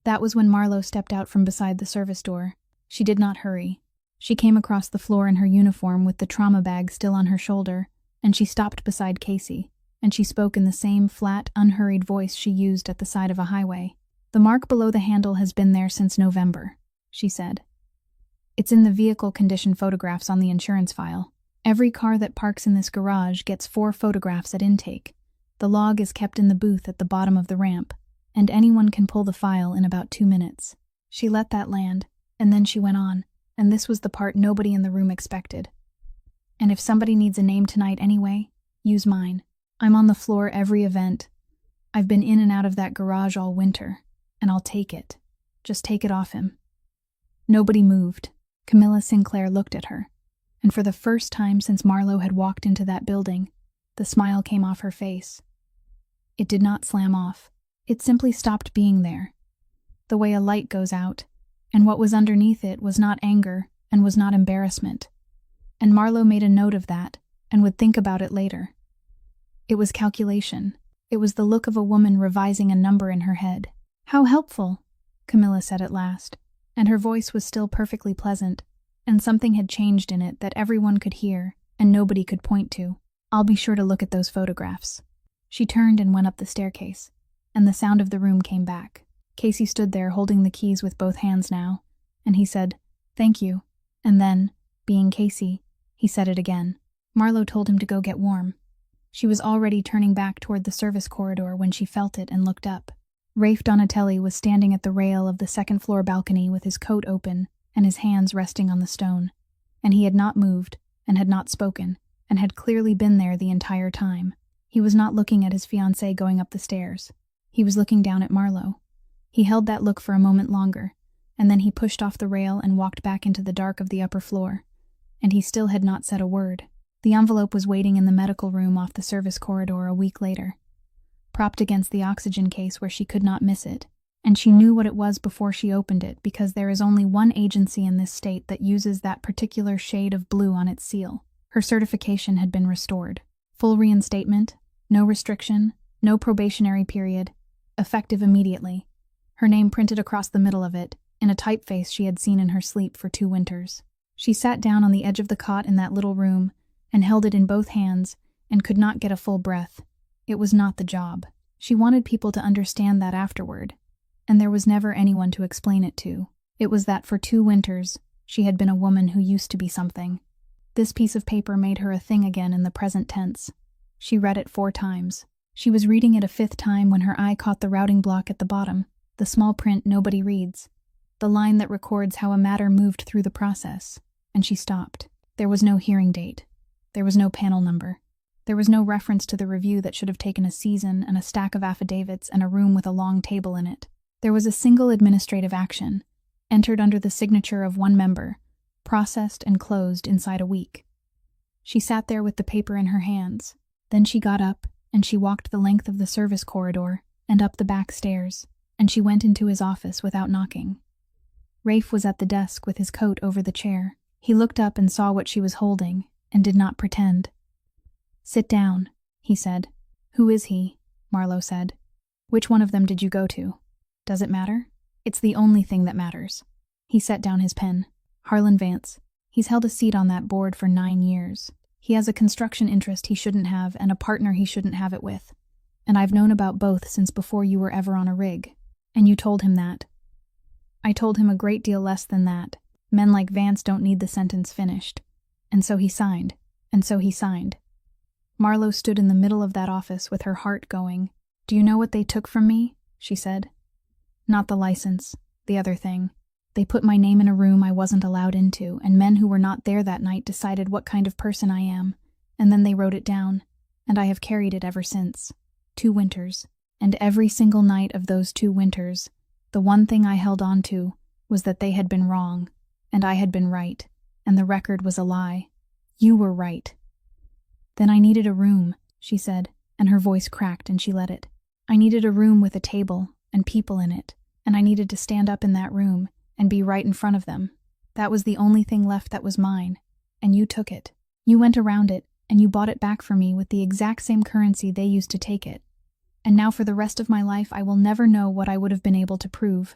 That was when Marlowe stepped out from beside the service door. She did not hurry. She came across the floor in her uniform with the trauma bag still on her shoulder, and she stopped beside Casey, and she spoke in the same flat, unhurried voice she used at the side of a highway. "The mark below the handle has been there since November," she said. "It's in the vehicle condition photographs on the insurance file. Every car that parks in this garage gets 4 photographs at intake. The log is kept in the booth at the bottom of the ramp, and anyone can pull the file in about 2 minutes." She let that land, and then she went on, and this was the part nobody in the room expected. "And if somebody needs a name tonight anyway, use mine. I'm on the floor every event. I've been in and out of that garage all winter, and I'll take it. Just take it off him." Nobody moved. Camilla Sinclair looked at her, and for the first time since Marlowe had walked into that building, the smile came off her face. It did not slam off. It simply stopped being there. The way a light goes out, and what was underneath it was not anger and was not embarrassment. And Marlowe made a note of that and would think about it later. It was calculation. It was the look of a woman revising a number in her head. "How helpful," Camilla said at last, and her voice was still perfectly pleasant, and something had changed in it that everyone could hear and nobody could point to. "I'll be sure to look at those photographs." She turned and went up the staircase, and the sound of the room came back. Casey stood there holding the keys with both hands now, and he said, "Thank you," and then, being Casey, he said it again. Marlowe told him to go get warm. She was already turning back toward the service corridor when she felt it and looked up. Rafe Donatelli was standing at the rail of the second-floor balcony with his coat open and his hands resting on the stone, and he had not moved and had not spoken and had clearly been there the entire time. He was not looking at his fiancée going up the stairs. He was looking down at Marlowe. He held that look for a moment longer, and then he pushed off the rail and walked back into the dark of the upper floor, and he still had not said a word. The envelope was waiting in the medical room off the service corridor a week later, propped against the oxygen case where she could not miss it, and she knew what it was before she opened it because there is only one agency in this state that uses that particular shade of blue on its seal. Her certification had been restored. Full reinstatement, no restriction, no probationary period, effective immediately. Her name printed across the middle of it, in a typeface she had seen in her sleep for 2 winters. She sat down on the edge of the cot in that little room and held it in both hands and could not get a full breath. It was not the job. She wanted people to understand that afterward, and there was never anyone to explain it to. It was that for 2 winters, she had been a woman who used to be something. This piece of paper made her a thing again in the present tense. She read it 4 times. She was reading it a 5th time when her eye caught the routing block at the bottom, the small print nobody reads, the line that records how a matter moved through the process, and she stopped. There was no hearing date. There was no panel number. There was no reference to the review that should have taken a season and a stack of affidavits and a room with a long table in it. There was a single administrative action, entered under the signature of one member, processed and closed inside a week. She sat there with the paper in her hands. Then she got up, and she walked the length of the service corridor and up the back stairs, and she went into his office without knocking. Rafe was at the desk with his coat over the chair. He looked up and saw what she was holding, and did not pretend. "Sit down," he said. "Who is he?" Marlowe said. "Which one of them did you go to? Does it matter? It's the only thing that matters." He set down his pen. "Harlan Vance. He's held a seat on that board for 9 years. He has a construction interest he shouldn't have and a partner he shouldn't have it with. And I've known about both since before you were ever on a rig. And you told him that." "I told him a great deal less than that. Men like Vance don't need the sentence finished. And so he signed. And so he signed." Marlowe stood in the middle of that office with her heart going. "Do you know what they took from me?" she said. "Not the license. The other thing. They put my name in a room I wasn't allowed into, and men who were not there that night decided what kind of person I am, and then they wrote it down, and I have carried it ever since. 2 winters. And every single night of those 2 winters, the one thing I held on to was that they had been wrong, and I had been right, and the record was a lie. You were right." "Then I needed a room," she said, and her voice cracked and she let it. "I needed a room with a table and people in it, and I needed to stand up in that room and be right in front of them. That was the only thing left that was mine, and you took it. You went around it, and you bought it back for me with the exact same currency they used to take it. And now for the rest of my life I will never know what I would have been able to prove,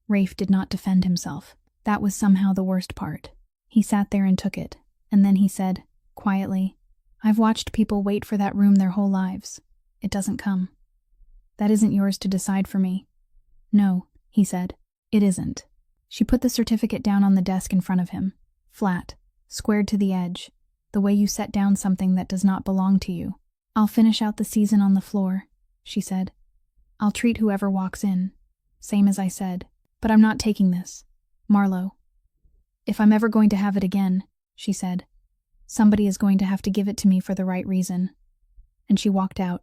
Rafe did not defend himself. That was somehow the worst part. He sat there and took it, and then he said, quietly, I've watched people wait for that room their whole lives. It doesn't come. That isn't yours to decide for me. No, he said, it isn't. She put the certificate down on the desk in front of him, flat, squared to the edge, the way you set down something that does not belong to you. I'll finish out the season on the floor, she said. I'll treat whoever walks in, same as I said, but I'm not taking this. Marlowe. If I'm ever going to have it again, she said, somebody is going to have to give it to me for the right reason. And she walked out,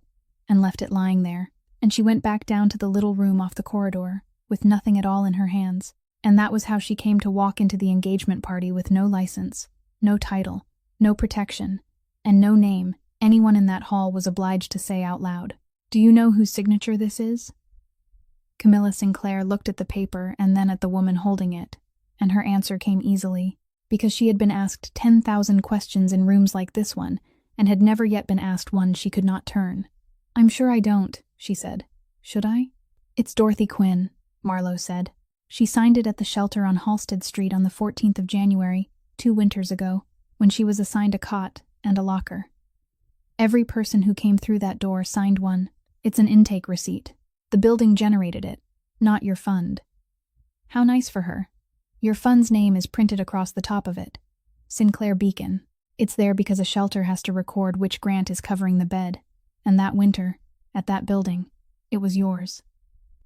and left it lying there, and she went back down to the little room off the corridor, with nothing at all in her hands, and that was how she came to walk into the engagement party with no license, no title, no protection, and no name anyone in that hall was obliged to say out loud. Do you know whose signature this is? Camilla Sinclair looked at the paper and then at the woman holding it, and her answer came easily, because she had been asked 10,000 questions in rooms like this one, and had never yet been asked one she could not turn. I'm sure I don't, she said. Should I? It's Dorothy Quinn, Marlowe said. She signed it at the shelter on Halsted Street on the 14th of January, 2 winters ago, when she was assigned a cot and a locker. Every person who came through that door signed one. It's an intake receipt. The building generated it, not your fund. How nice for her. Your fund's name is printed across the top of it. Sinclair Beacon. It's there because a shelter has to record which grant is covering the bed. And that winter, at that building, it was yours.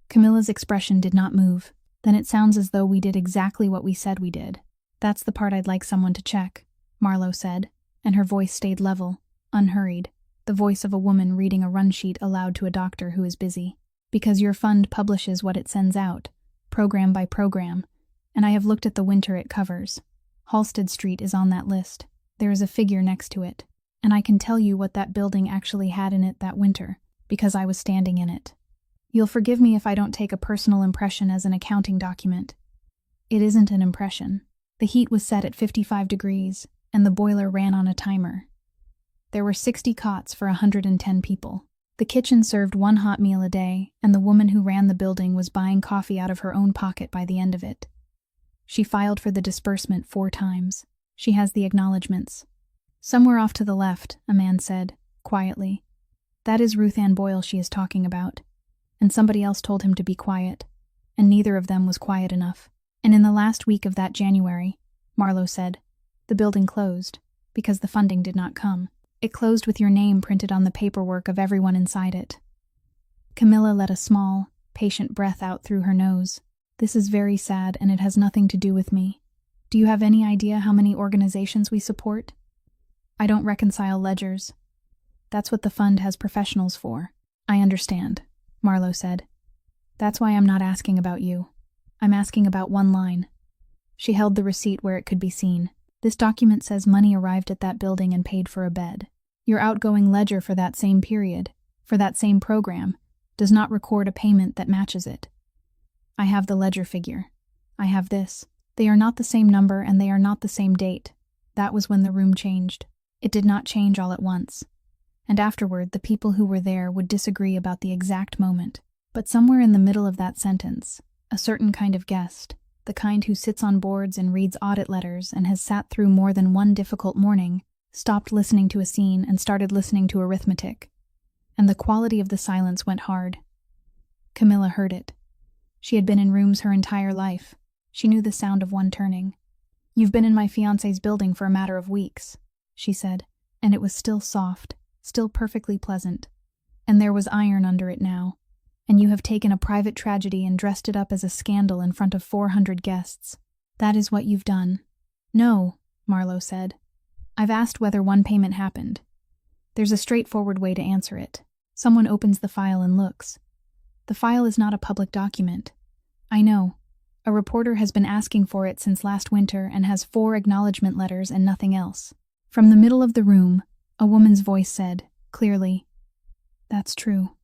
Camilla's expression did not move. Then it sounds as though we did exactly what we said we did. That's the part I'd like someone to check, Marlowe said, and her voice stayed level, unhurried, the voice of a woman reading a run sheet aloud to a doctor who is busy. Because your fund publishes what it sends out, program by program, and I have looked at the winter it covers. Halsted Street is on that list. There is a figure next to it, and I can tell you what that building actually had in it that winter, because I was standing in it. You'll forgive me if I don't take a personal impression as an accounting document. It isn't an impression. The heat was set at 55 degrees, and the boiler ran on a timer. There were 60 cots for 110 people. The kitchen served one hot meal a day, and the woman who ran the building was buying coffee out of her own pocket by the end of it. She filed for the disbursement 4 times. She has the acknowledgments. Somewhere off to the left, a man said, quietly. That is Ruth Ann Boyle she is talking about. And somebody else told him to be quiet, and neither of them was quiet enough. And in the last week of that January, Marlowe said, the building closed, because the funding did not come. It closed with your name printed on the paperwork of everyone inside it. Camilla let a small, patient breath out through her nose. This is very sad, and it has nothing to do with me. Do you have any idea how many organizations we support? I don't reconcile ledgers. That's what the fund has professionals for. I understand, Marlowe said. That's why I'm not asking about you. I'm asking about one line. She held the receipt where it could be seen. This document says money arrived at that building and paid for a bed. Your outgoing ledger for that same period, for that same program, does not record a payment that matches it. I have the ledger figure. I have this. They are not the same number and they are not the same date. That was when the room changed. It did not change all at once. And afterward, the people who were there would disagree about the exact moment. But somewhere in the middle of that sentence, a certain kind of guest, the kind who sits on boards and reads audit letters and has sat through more than one difficult morning, stopped listening to a scene and started listening to arithmetic. And the quality of the silence went hard. Camilla heard it. She had been in rooms her entire life. She knew the sound of one turning. You've been in my fiancé's building for a matter of weeks, she said, and it was still soft, still perfectly pleasant. And there was iron under it now. And you have taken a private tragedy and dressed it up as a scandal in front of 400 guests. That is what you've done. No, Marlowe said. I've asked whether one payment happened. There's a straightforward way to answer it. Someone opens the file and looks. The file is not a public document. I know. A reporter has been asking for it since last winter and has 4 acknowledgement letters and nothing else. From the middle of the room, a woman's voice said, clearly, That's true.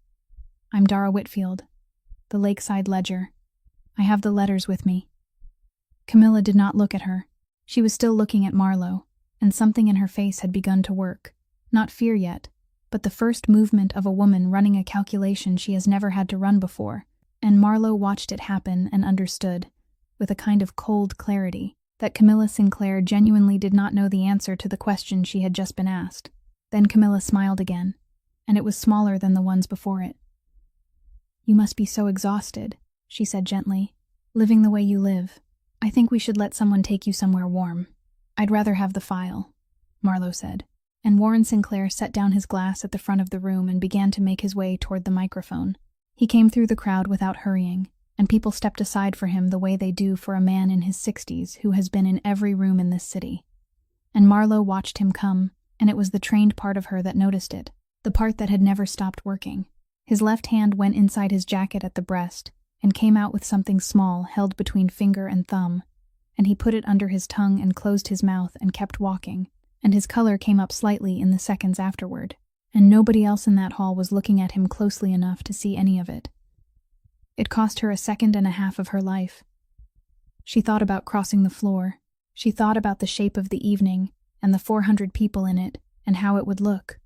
I'm Dara Whitfield, the Lakeside Ledger. I have the letters with me. Camilla did not look at her. She was still looking at Marlowe, and something in her face had begun to work. Not fear yet, but the first movement of a woman running a calculation she has never had to run before. And Marlowe watched it happen and understood, with a kind of cold clarity, that Camilla Sinclair genuinely did not know the answer to the question she had just been asked. Then Camilla smiled again, and it was smaller than the ones before it. "You must be so exhausted," she said gently, "living the way you live. I think we should let someone take you somewhere warm." "I'd rather have the file," Marlowe said, and Warren Sinclair set down his glass at the front of the room and began to make his way toward the microphone. He came through the crowd without hurrying, and people stepped aside for him the way they do for a man in his 60s who has been in every room in this city. And Marlowe watched him come, and it was the trained part of her that noticed it, the part that had never stopped working. His left hand went inside his jacket at the breast and came out with something small held between finger and thumb, and he put it under his tongue and closed his mouth and kept walking, and his color came up slightly in the seconds afterward, and nobody else in that hall was looking at him closely enough to see any of it. It cost her a second and a half of her life. She thought about crossing the floor. She thought about the shape of the evening and the 400 people in it and how it would look.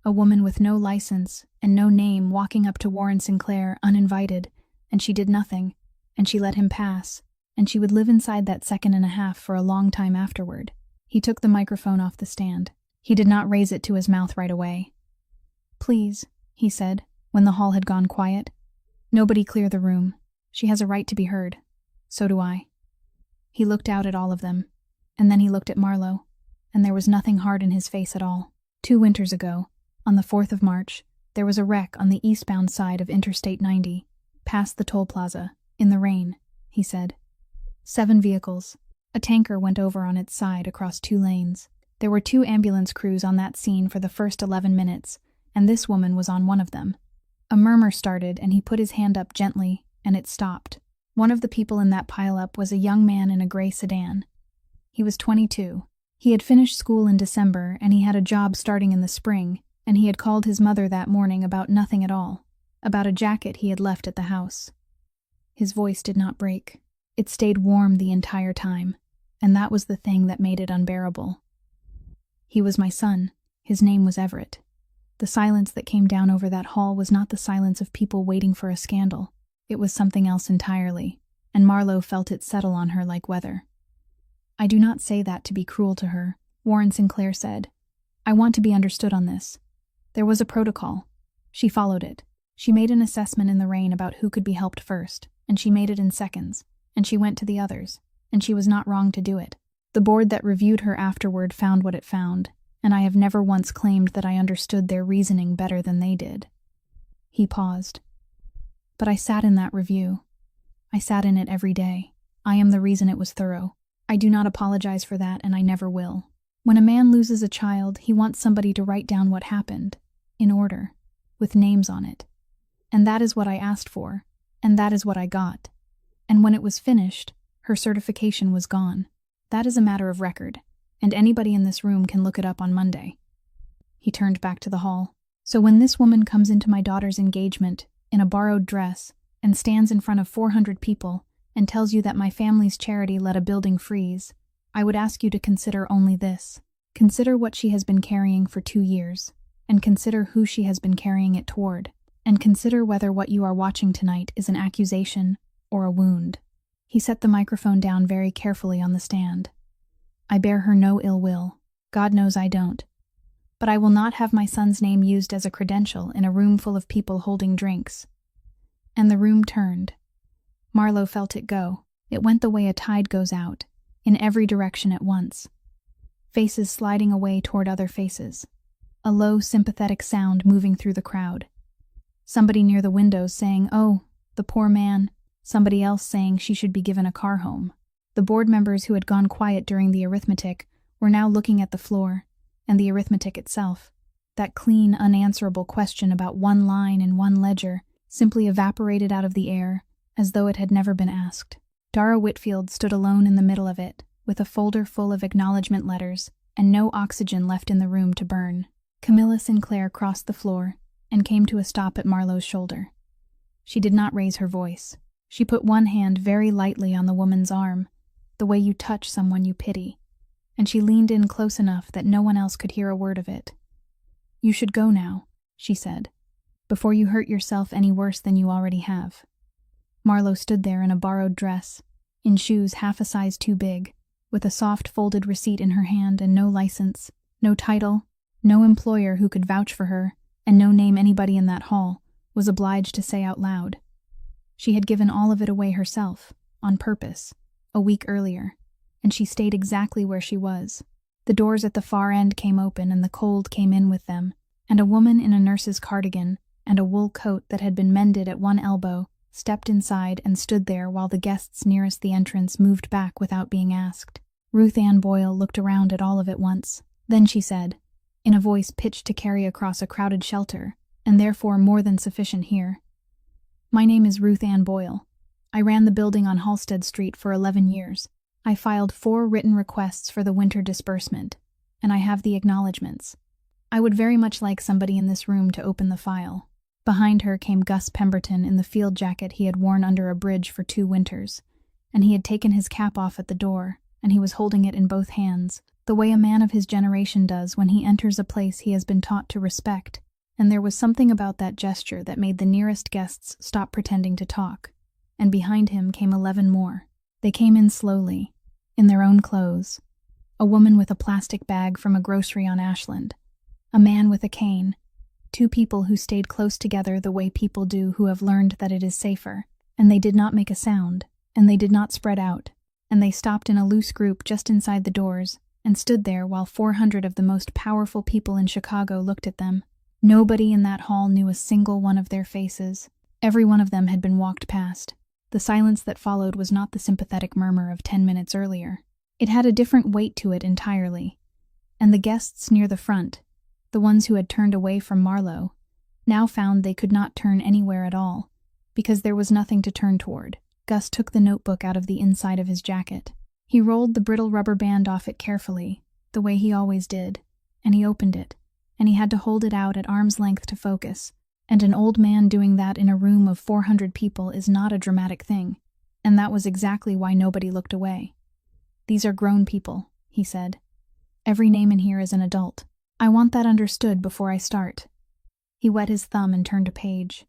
A woman with no license and no name walking up to Warren Sinclair uninvited, and she did nothing, and she let him pass, and she would live inside that second and a half for a long time afterward. He took the microphone off the stand. He did not raise it to his mouth right away. "Please," he said, when the hall had gone quiet. "Nobody clear the room. She has a right to be heard. So do I." He looked out at all of them, and then he looked at Marlowe, and there was nothing hard in his face at all. 2 winters ago, on the 4th of March, there was a wreck on the eastbound side of Interstate 90, past the toll plaza, in the rain, he said. 7 vehicles. A tanker went over on its side across 2 lanes. There were 2 ambulance crews on that scene for the first 11 minutes, and this woman was on one of them. A murmur started, and he put his hand up gently, and it stopped. One of the people in that pileup was a young man in a gray sedan. He was 22. He had finished school in December, and he had a job starting in the spring, and he had called his mother that morning about nothing at all, about a jacket he had left at the house. His voice did not break. It stayed warm the entire time, and that was the thing that made it unbearable. He was my son. His name was Everett. The silence that came down over that hall was not the silence of people waiting for a scandal. It was something else entirely, and Marlowe felt it settle on her like weather. "I do not say that to be cruel to her," Warren Sinclair said. "I want to be understood on this. There was a protocol. She followed it. She made an assessment in the rain about who could be helped first, and she made it in seconds, and she went to the others, and she was not wrong to do it. The board that reviewed her afterward found what it found, and I have never once claimed that I understood their reasoning better than they did." He paused. "But I sat in that review. I sat in it every day. I am the reason it was thorough. I do not apologize for that, and I never will. When a man loses a child, he wants somebody to write down what happened, in order, with names on it. And that is what I asked for, and that is what I got. And when it was finished, her certification was gone. That is a matter of record, and anybody in this room can look it up on Monday." He turned back to the hall. "So when this woman comes into my daughter's engagement, in a borrowed dress, and stands in front of 400 people, and tells you that my family's charity let a building freeze, I would ask you to consider only this. Consider what she has been carrying for 2 years, and consider who she has been carrying it toward, and consider whether what you are watching tonight is an accusation or a wound." He set the microphone down very carefully on the stand. "I bear her no ill will. God knows I don't. But I will not have my son's name used as a credential in a room full of people holding drinks." And the room turned. Marlowe felt it go. It went the way a tide goes out, in every direction at once. Faces sliding away toward other faces. A low, sympathetic sound moving through the crowd. Somebody near the windows saying, "Oh, the poor man." Somebody else saying she should be given a car home. The board members who had gone quiet during the arithmetic were now looking at the floor, and the arithmetic itself. That clean, unanswerable question about 1 line and 1 ledger simply evaporated out of the air, as though it had never been asked. Dara Whitfield stood alone in the middle of it, with a folder full of acknowledgement letters, and no oxygen left in the room to burn. Camilla Sinclair crossed the floor, and came to a stop at Marlowe's shoulder. She did not raise her voice. She put one hand very lightly on the woman's arm, the way you touch someone you pity, and she leaned in close enough that no one else could hear a word of it. "You should go now," she said, "before you hurt yourself any worse than you already have." Marlowe stood there in a borrowed dress, in shoes half a size too big, with a soft folded receipt in her hand and no license, no title, no employer who could vouch for her, and no name anybody in that hall was obliged to say out loud. She had given all of it away herself, on purpose, a week earlier, and she stayed exactly where she was. The doors at the far end came open and the cold came in with them, and a woman in a nurse's cardigan and a wool coat that had been mended at one elbow stepped inside and stood there while the guests nearest the entrance moved back without being asked. Ruth Ann Boyle looked around at all of it once. Then she said, in a voice pitched to carry across a crowded shelter, and therefore more than sufficient here, "My name is Ruth Ann Boyle. I ran the building on Halsted Street for 11 years. I filed 4 written requests for the winter disbursement, and I have the acknowledgments. I would very much like somebody in this room to open the file." Behind her came Gus Pemberton in the field jacket he had worn under a bridge for 2 winters, and he had taken his cap off at the door, and he was holding it in both hands, the way a man of his generation does when he enters a place he has been taught to respect, and there was something about that gesture that made the nearest guests stop pretending to talk, and behind him came 11 more. They came in slowly, in their own clothes, a woman with a plastic bag from a grocery on Ashland, a man with a cane, 2 people who stayed close together the way people do who have learned that it is safer, and they did not make a sound, and they did not spread out, and they stopped in a loose group just inside the doors, and stood there while 400 of the most powerful people in Chicago looked at them. Nobody in that hall knew a single one of their faces. Every one of them had been walked past. The silence that followed was not the sympathetic murmur of 10 minutes earlier. It had a different weight to it entirely, and the guests near the front, the ones who had turned away from Marlowe, now found they could not turn anywhere at all, because there was nothing to turn toward. Gus took the notebook out of the inside of his jacket. He rolled the brittle rubber band off it carefully, the way he always did, and he opened it, and he had to hold it out at arm's length to focus, and an old man doing that in a room of 400 people is not a dramatic thing, and that was exactly why nobody looked away. "These are grown people," he said. "Every name in here is an adult. I want that understood before I start." He wet his thumb and turned a page.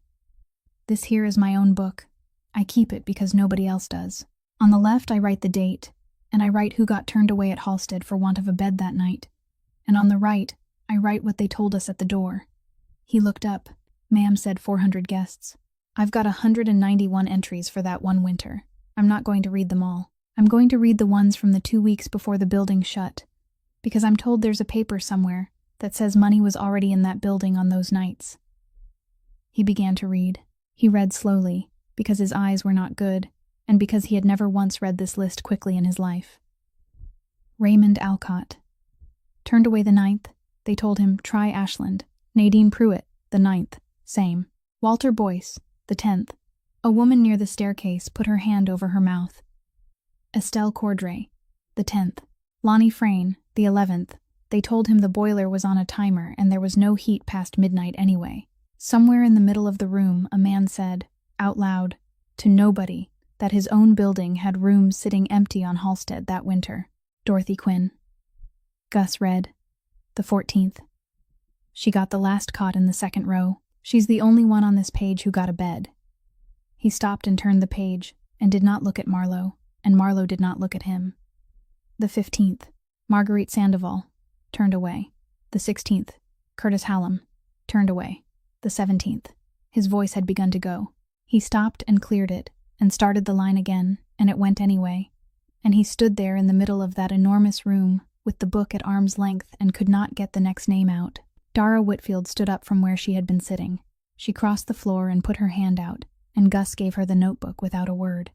"This here is my own book. I keep it because nobody else does. On the left I write the date, and I write who got turned away at Halsted for want of a bed that night. And on the right, I write what they told us at the door." He looked up. "Ma'am," said 400 guests, "I've got 191 entries for that one winter. I'm not going to read them all. I'm going to read the ones from the 2 weeks before the building shut, because I'm told there's a paper somewhere that says money was already in that building on those nights." He began to read. He read slowly, because his eyes were not good, and because he had never once read this list quickly in his life. Raymond Alcott. Turned away the 9th. They told him, try Ashland. Nadine Pruitt, the 9th. Same. Walter Boyce, the 10th. A woman near the staircase put her hand over her mouth. Estelle Cordray, the 10th. Lonnie Frayne, the 11th. They told him the boiler was on a timer and there was no heat past midnight anyway. Somewhere in the middle of the room, a man said, out loud, to nobody, that his own building had rooms sitting empty on Halsted that winter. Dorothy Quinn. Gus read, the 14th. She got the last cot in the second row. She's the only one on this page who got a bed. He stopped and turned the page, and did not look at Marlowe, and Marlowe did not look at him. The 15th. Marguerite Sandoval. Turned away. The 16th. Curtis Hallam. Turned away. The 17th. His voice had begun to go. He stopped and cleared it, and started the line again, and it went anyway. And he stood there in the middle of that enormous room, with the book at arm's length, and could not get the next name out. Dara Whitfield stood up from where she had been sitting. She crossed the floor and put her hand out, and Gus gave her the notebook without a word.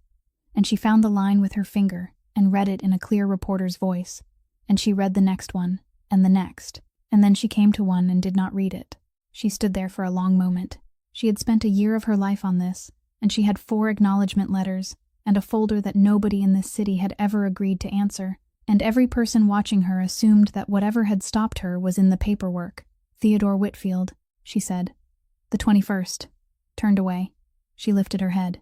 And she found the line with her finger, and read it in a clear reporter's voice. And she read the next one, and the next, and then she came to one and did not read it. She stood there for a long moment. She had spent a year of her life on this, and she had 4 acknowledgement letters, and a folder that nobody in this city had ever agreed to answer, and every person watching her assumed that whatever had stopped her was in the paperwork. Theodore Whitfield, she said. The 21st. Turned away. She lifted her head.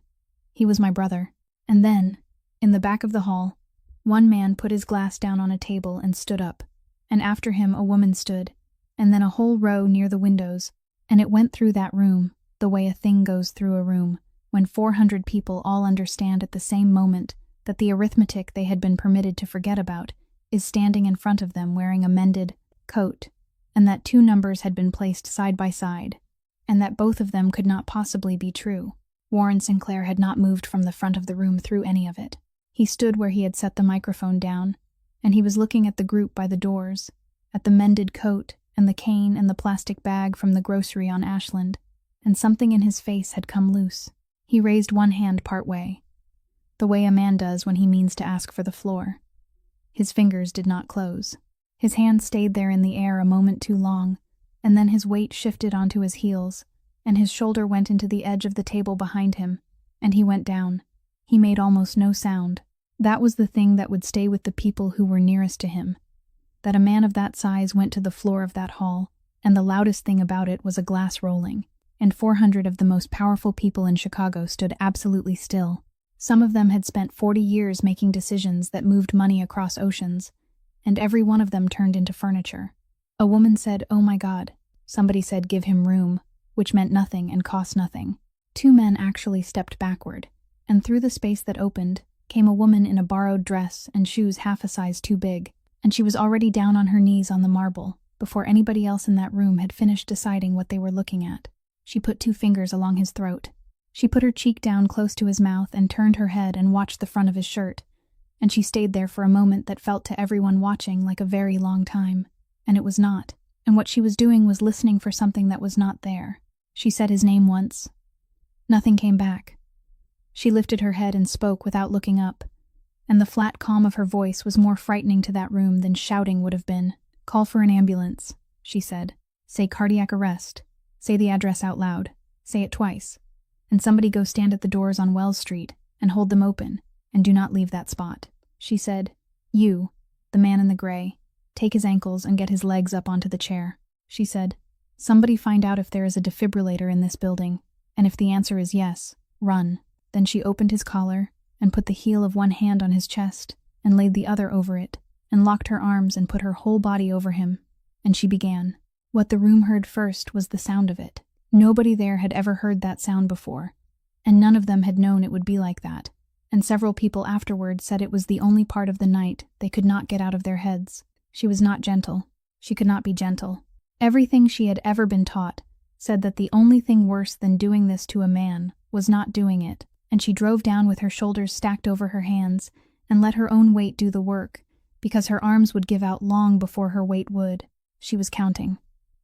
He was my brother. And then, in the back of the hall, one man put his glass down on a table and stood up, and after him a woman stood, and then a whole row near the windows, and it went through that room, the way a thing goes through a room, when 400 people all understand at the same moment that the arithmetic they had been permitted to forget about is standing in front of them wearing a mended coat, and that two numbers had been placed side by side, and that both of them could not possibly be true. Warren Sinclair had not moved from the front of the room through any of it. He stood where he had set the microphone down, and he was looking at the group by the doors, at the mended coat and the cane and the plastic bag from the grocery on Ashland, and something in his face had come loose. He raised one hand part way, the way a man does when he means to ask for the floor. His fingers did not close. His hand stayed there in the air a moment too long, and then his weight shifted onto his heels, and his shoulder went into the edge of the table behind him, and he went down. He made almost no sound. That was the thing that would stay with the people who were nearest to him, that a man of that size went to the floor of that hall, and the loudest thing about it was a glass rolling, and 400 of the most powerful people in Chicago stood absolutely still. Some of them had spent 40 years making decisions that moved money across oceans, and every one of them turned into furniture. A woman said, "Oh my God." Somebody said, "Give him room," which meant nothing and cost nothing. Two men actually stepped backward, and through the space that opened came a woman in a borrowed dress and shoes half a size too big, and she was already down on her knees on the marble before anybody else in that room had finished deciding what they were looking at. She put 2 fingers along his throat. She put her cheek down close to his mouth and turned her head and watched the front of his shirt, and she stayed there for a moment that felt to everyone watching like a very long time. And it was not, and what she was doing was listening for something that was not there. She said his name once. Nothing came back. She lifted her head and spoke without looking up, and the flat calm of her voice was more frightening to that room than shouting would have been. "Call for an ambulance," she said. "Say cardiac arrest. Say the address out loud. Say it twice. And somebody go stand at the doors on Wells Street and hold them open, and do not leave that spot." She said, "You, the man in the gray, take his ankles and get his legs up onto the chair." She said, "Somebody find out if there is a defibrillator in this building, and if the answer is yes, run." Then she opened his collar and put the heel of one hand on his chest and laid the other over it and locked her arms and put her whole body over him, and she began. What the room heard first was the sound of it. Nobody there had ever heard that sound before, and none of them had known it would be like that, and several people afterward said it was the only part of the night they could not get out of their heads. She was not gentle. She could not be gentle. Everything she had ever been taught said that the only thing worse than doing this to a man was not doing it, and she drove down with her shoulders stacked over her hands and let her own weight do the work, because her arms would give out long before her weight would. She was counting.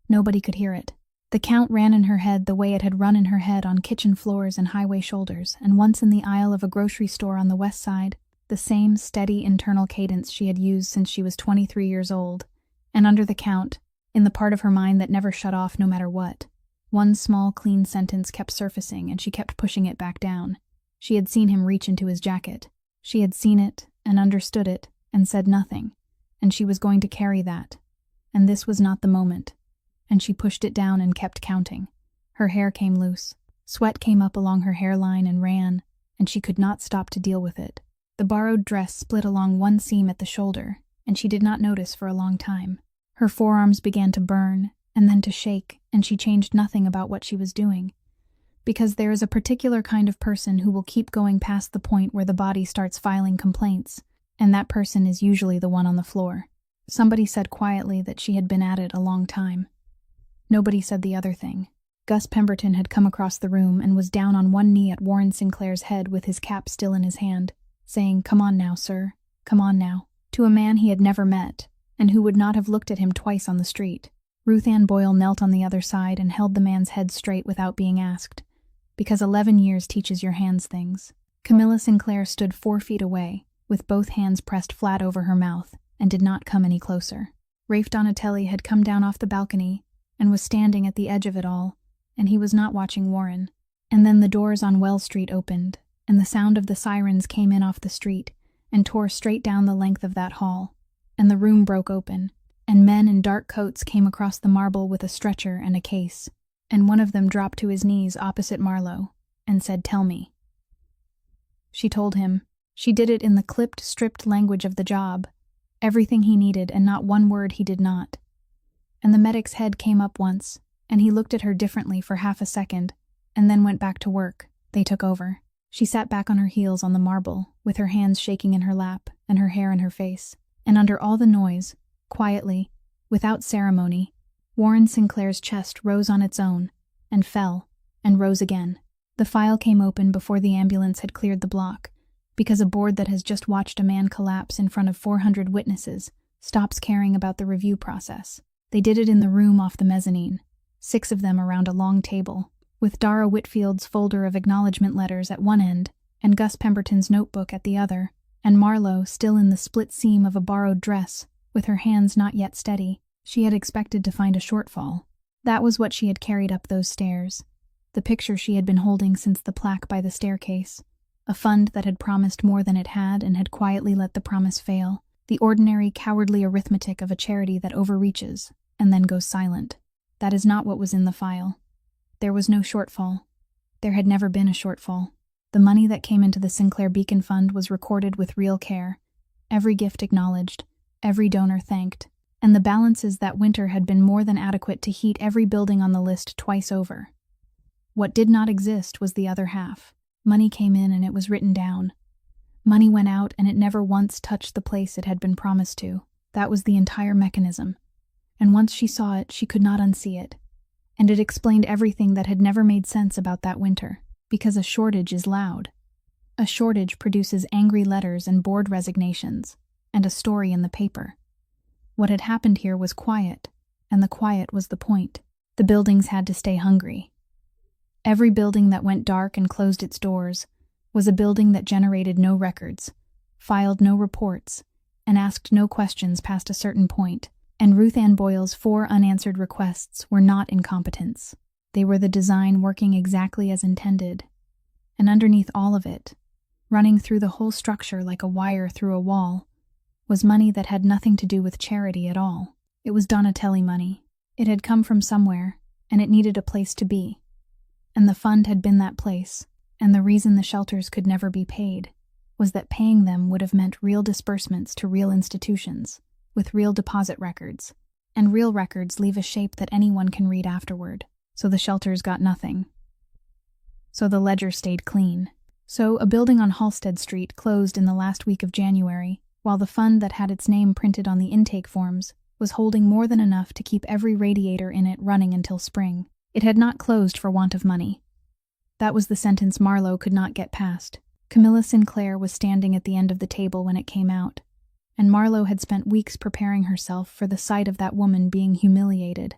Nobody could hear it. The count ran in her head the way it had run in her head on kitchen floors and highway shoulders, and once in the aisle of a grocery store on the west side, the same steady internal cadence she had used since she was 23 years old, and under the count, in the part of her mind that never shut off no matter what, one small clean sentence kept surfacing and she kept pushing it back down. She had seen him reach into his jacket. She had seen it and understood it and said nothing, and she was going to carry that, and this was not the moment. And she pushed it down and kept counting. Her hair came loose. Sweat came up along her hairline and ran, and she could not stop to deal with it. The borrowed dress split along one seam at the shoulder, and she did not notice for a long time. Her forearms began to burn, and then to shake, and she changed nothing about what she was doing. Because there is a particular kind of person who will keep going past the point where the body starts filing complaints, and that person is usually the one on the floor. Somebody said quietly that she had been at it a long time. Nobody said the other thing. Gus Pemberton had come across the room and was down on one knee at Warren Sinclair's head with his cap still in his hand, saying, "Come on now, sir. Come on now," to a man he had never met, and who would not have looked at him twice on the street. Ruth Ann Boyle knelt on the other side and held the man's head straight without being asked, because 11 years teaches your hands things. Camilla Sinclair stood 4 feet away, with both hands pressed flat over her mouth, and did not come any closer. Rafe Donatelli had come down off the balcony and was standing at the edge of it all, and he was not watching Warren. And then the doors on Wells Street opened, and the sound of the sirens came in off the street and tore straight down the length of that hall, and the room broke open, and men in dark coats came across the marble with a stretcher and a case, and one of them dropped to his knees opposite Marlowe and said, "Tell me." She told him. She did it in the clipped, stripped language of the job, everything he needed and not one word he did not. And the medic's head came up once, and he looked at her differently for half a second, and then went back to work. They took over. She sat back on her heels on the marble, with her hands shaking in her lap and her hair in her face. And under all the noise, quietly, without ceremony, Warren Sinclair's chest rose on its own, and fell, and rose again. The file came open before the ambulance had cleared the block, because a board that has just watched a man collapse in front of 400 witnesses stops caring about the review process. They did it in the room off the mezzanine, 6 of them around a long table, with Dara Whitfield's folder of acknowledgement letters at one end and Gus Pemberton's notebook at the other, and Marlowe still in the split seam of a borrowed dress, with her hands not yet steady. She had expected to find a shortfall. That was what she had carried up those stairs, the picture she had been holding since the plaque by the staircase, a fund that had promised more than it had and had quietly let the promise fail, the ordinary cowardly arithmetic of a charity that overreaches and then goes silent. That is not what was in the file. There was no shortfall. There had never been a shortfall. The money that came into the Sinclair Beacon Fund was recorded with real care, every gift acknowledged, every donor thanked, and the balances that winter had been more than adequate to heat every building on the list twice over. What did not exist was the other half. Money came in and it was written down. Money went out and it never once touched the place it had been promised to. That was the entire mechanism. And once she saw it, she could not unsee it. And it explained everything that had never made sense about that winter, because a shortage is loud. A shortage produces angry letters and board resignations, and a story in the paper. What had happened here was quiet, and the quiet was the point. The buildings had to stay hungry. Every building that went dark and closed its doors was a building that generated no records, filed no reports, and asked no questions past a certain point. And Ruth Ann Boyle's 4 unanswered requests were not incompetence. They were the design working exactly as intended. And underneath all of it, running through the whole structure like a wire through a wall, was money that had nothing to do with charity at all. It was Donatelli money. It had come from somewhere, and it needed a place to be. And the fund had been that place, and the reason the shelters could never be paid was that paying them would have meant real disbursements to real institutions, with real deposit records, and real records leave a shape that anyone can read afterward. So the shelters got nothing. So the ledger stayed clean. So a building on Halsted Street closed in the last week of January, while the fund that had its name printed on the intake forms was holding more than enough to keep every radiator in it running until spring. It had not closed for want of money. That was the sentence Marlowe could not get past. Camilla Sinclair was standing at the end of the table when it came out, and Marlowe had spent weeks preparing herself for the sight of that woman being humiliated,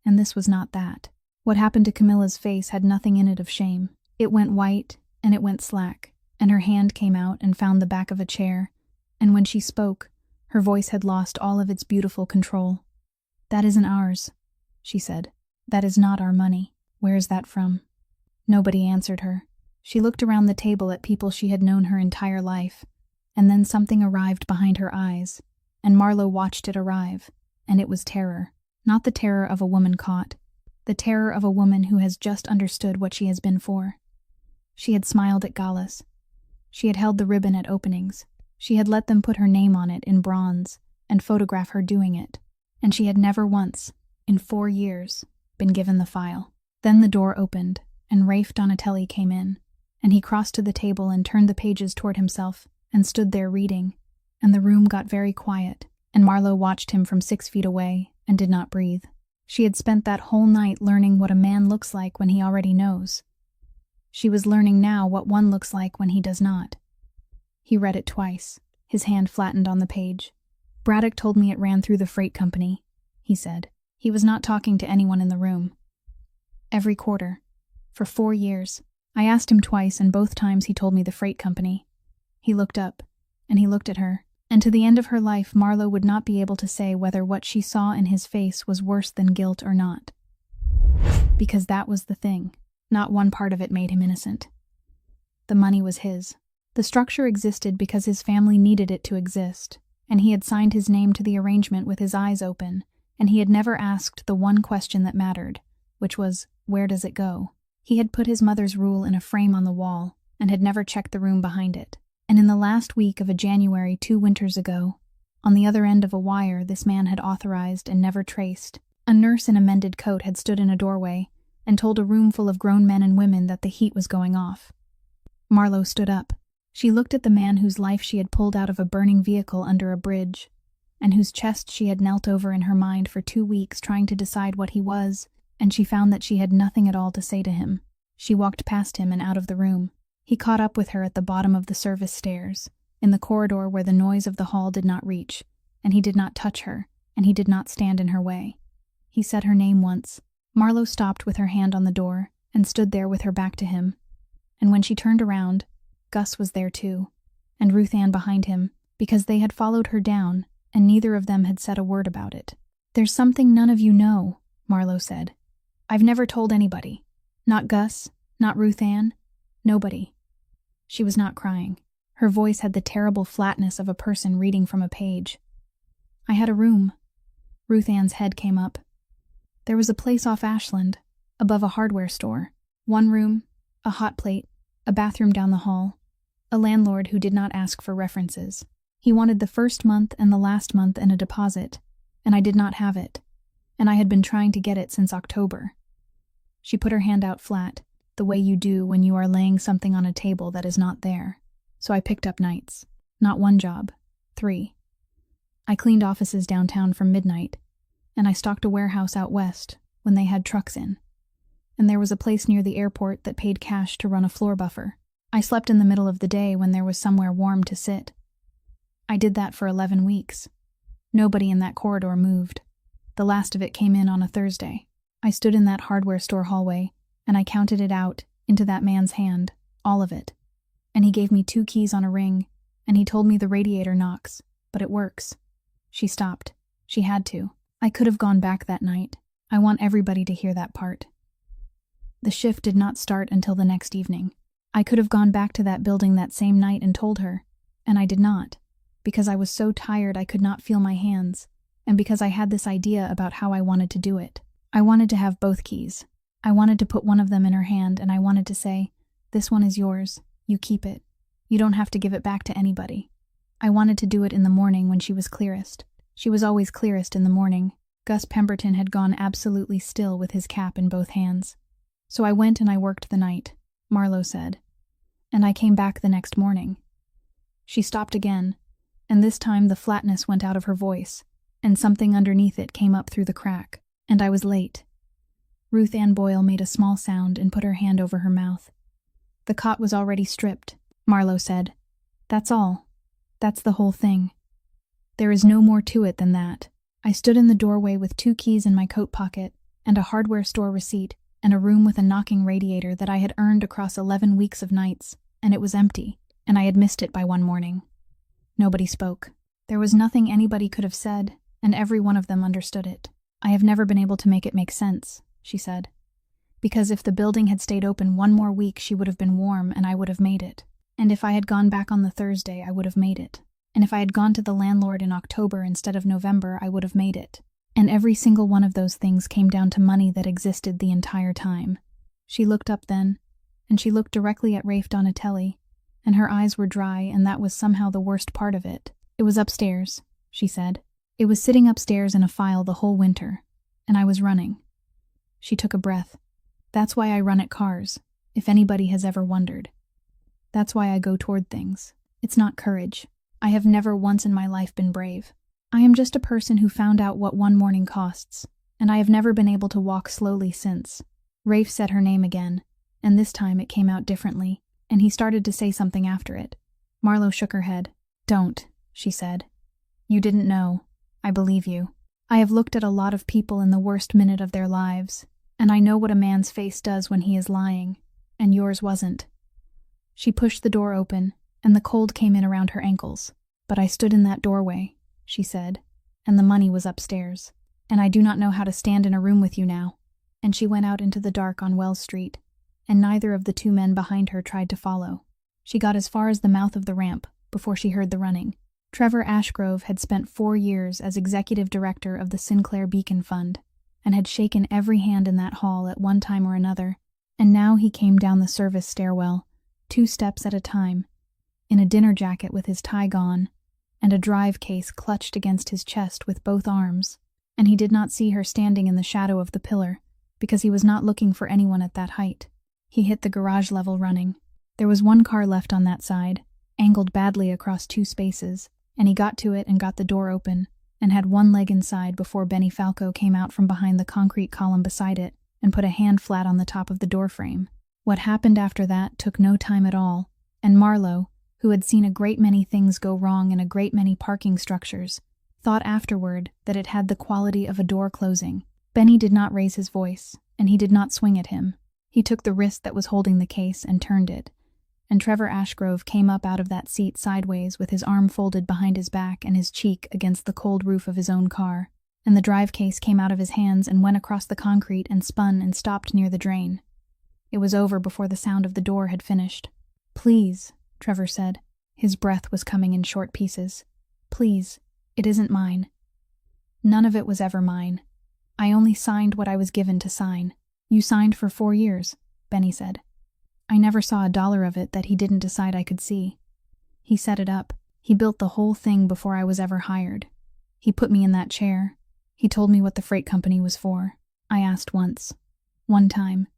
and this was not that. What happened to Camilla's face had nothing in it of shame. It went white, and it went slack, and her hand came out and found the back of a chair, and when she spoke, her voice had lost all of its beautiful control. "That isn't ours," she said. "That is not our money. Where is that from?" Nobody answered her. She looked around the table at people she had known her entire life, and then something arrived behind her eyes, and Marlowe watched it arrive, and it was terror. Not the terror of a woman caught, the terror of a woman who has just understood what she has been for. She had smiled at galas. She had held the ribbon at openings. She had let them put her name on it in bronze and photograph her doing it, and she had never once, in 4 years, been given the file. Then the door opened, and Rafe Donatelli came in, and he crossed to the table and turned the pages toward himself, and stood there reading, and the room got very quiet, and Marlowe watched him from 6 feet away and did not breathe. She had spent that whole night learning what a man looks like when he already knows. She was learning now what one looks like when he does not. He read it twice, his hand flattened on the page. "Braddock told me it ran through the freight company," he said. He was not talking to anyone in the room. "Every quarter. For 4 years. I asked him twice, and both times he told me the freight company." He looked up, and he looked at her, and to the end of her life Marlowe would not be able to say whether what she saw in his face was worse than guilt or not. Because that was the thing. Not one part of it made him innocent. The money was his. The structure existed because his family needed it to exist, and he had signed his name to the arrangement with his eyes open, and he had never asked the one question that mattered, which was, where does it go? He had put his mother's rule in a frame on the wall, and had never checked the room behind it. And in the last week of a January 2 winters ago, on the other end of a wire this man had authorized and never traced, a nurse in a mended coat had stood in a doorway and told a room full of grown men and women that the heat was going off. Marlowe stood up. She looked at the man whose life she had pulled out of a burning vehicle under a bridge, and whose chest she had knelt over in her mind for 2 weeks trying to decide what he was, and she found that she had nothing at all to say to him. She walked past him and out of the room. He caught up with her at the bottom of the service stairs, in the corridor where the noise of the hall did not reach, and he did not touch her, and he did not stand in her way. He said her name once. Marlowe stopped with her hand on the door and stood there with her back to him, and when she turned around, Gus was there too, and Ruth Ann behind him, because they had followed her down, and neither of them had said a word about it. "There's something none of you know," Marlowe said. "I've never told anybody. Not Gus, not Ruth Ann, nobody." She was not crying. Her voice had the terrible flatness of a person reading from a page. "I had a room." Ruth Ann's head came up. "There was a place off Ashland, above a hardware store. 1 room, a hot plate, a bathroom down the hall. A landlord who did not ask for references. He wanted the first month and the last month and a deposit, and I did not have it, and I had been trying to get it since October." She put her hand out flat, the way you do when you are laying something on a table that is not there. "So I picked up nights. Not 1 job, 3. I cleaned offices downtown from midnight, and I stocked a warehouse out west when they had trucks in. And there was a place near the airport that paid cash to run a floor buffer. I slept in the middle of the day when there was somewhere warm to sit. I did that for 11 weeks. Nobody in that corridor moved. The last of it came in on a Thursday. I stood in that hardware store hallway, and I counted it out into that man's hand, all of it. And he gave me 2 keys on a ring, and he told me the radiator knocks, but it works." She stopped. She had to. "I could have gone back that night. I want everybody to hear that part. The shift did not start until the next evening. I could have gone back to that building that same night and told her, and I did not, because I was so tired I could not feel my hands, and because I had this idea about how I wanted to do it. I wanted to have both keys. I wanted to put one of them in her hand, and I wanted to say, 'This one is yours. You keep it. You don't have to give it back to anybody.' I wanted to do it in the morning when she was clearest. She was always clearest in the morning. Gus Pemberton had gone absolutely still with his cap in both hands. So I went and I worked the night," Marlowe said. "And I came back the next morning." She stopped again, and this time the flatness went out of her voice, and something underneath it came up through the crack, and I was late. Ruth Ann Boyle made a small sound and put her hand over her mouth. "The cot was already stripped," Marlowe said. "That's all. That's the whole thing. There is no more to it than that. I stood in the doorway with 2 keys in my coat pocket, and a hardware store receipt, and a room with a knocking radiator that I had earned across 11 weeks of nights, and it was empty, and I had missed it by one morning." Nobody spoke. There was nothing anybody could have said, and every one of them understood it. "I have never been able to make it make sense," she said. "Because if the building had stayed open 1 more week, she would have been warm, and I would have made it. And if I had gone back on the Thursday, I would have made it. And if I had gone to the landlord in October instead of November, I would have made it. And every single one of those things came down to money that existed the entire time." She looked up then, and she looked directly at Rafe Donatelli, and her eyes were dry, and that was somehow the worst part of it. "It was upstairs," she said. "It was sitting upstairs in a file the whole winter, and I was running." She took a breath. "That's why I run at cars, if anybody has ever wondered. That's why I go toward things. It's not courage. I have never once in my life been brave. I am just a person who found out what one morning costs, and I have never been able to walk slowly since." Rafe said her name again, and this time it came out differently, and he started to say something after it. Marlowe shook her head. "Don't," she said. "You didn't know. I believe you. I have looked at a lot of people in the worst minute of their lives, and I know what a man's face does when he is lying, and yours wasn't." She pushed the door open, and the cold came in around her ankles. "But I stood in that doorway," she said, "and the money was upstairs. And I do not know how to stand in a room with you now." And she went out into the dark on Wells Street, and neither of the 2 men behind her tried to follow. She got as far as the mouth of the ramp before she heard the running. Trevor Ashgrove had spent 4 years as executive director of the Sinclair Beacon Fund, and had shaken every hand in that hall at one time or another, and now he came down the service stairwell, 2 steps at a time, in a dinner jacket with his tie gone, and a drive case clutched against his chest with both arms, and he did not see her standing in the shadow of the pillar, because he was not looking for anyone at that height. He hit the garage level running. There was one car left on that side, angled badly across two spaces, and he got to it and got the door open, and had one leg inside before Benny Falco came out from behind the concrete column beside it and put a hand flat on the top of the doorframe. What happened after that took no time at all, and Marlowe, who had seen a great many things go wrong in a great many parking structures, thought afterward that it had the quality of a door closing. Benny did not raise his voice, and he did not swing at him. He took the wrist that was holding the case and turned it, and Trevor Ashgrove came up out of that seat sideways with his arm folded behind his back and his cheek against the cold roof of his own car, and the drive case came out of his hands and went across the concrete and spun and stopped near the drain. It was over before the sound of the door had finished. "Please," Trevor said. His breath was coming in short pieces. "Please, it isn't mine. None of it was ever mine. I only signed what I was given to sign." "You signed for 4 years," Benny said. "I never saw a dollar of it that he didn't decide I could see. He set it up. He built the whole thing before I was ever hired. He put me in that chair. He told me what the freight company was for. I asked once. One time.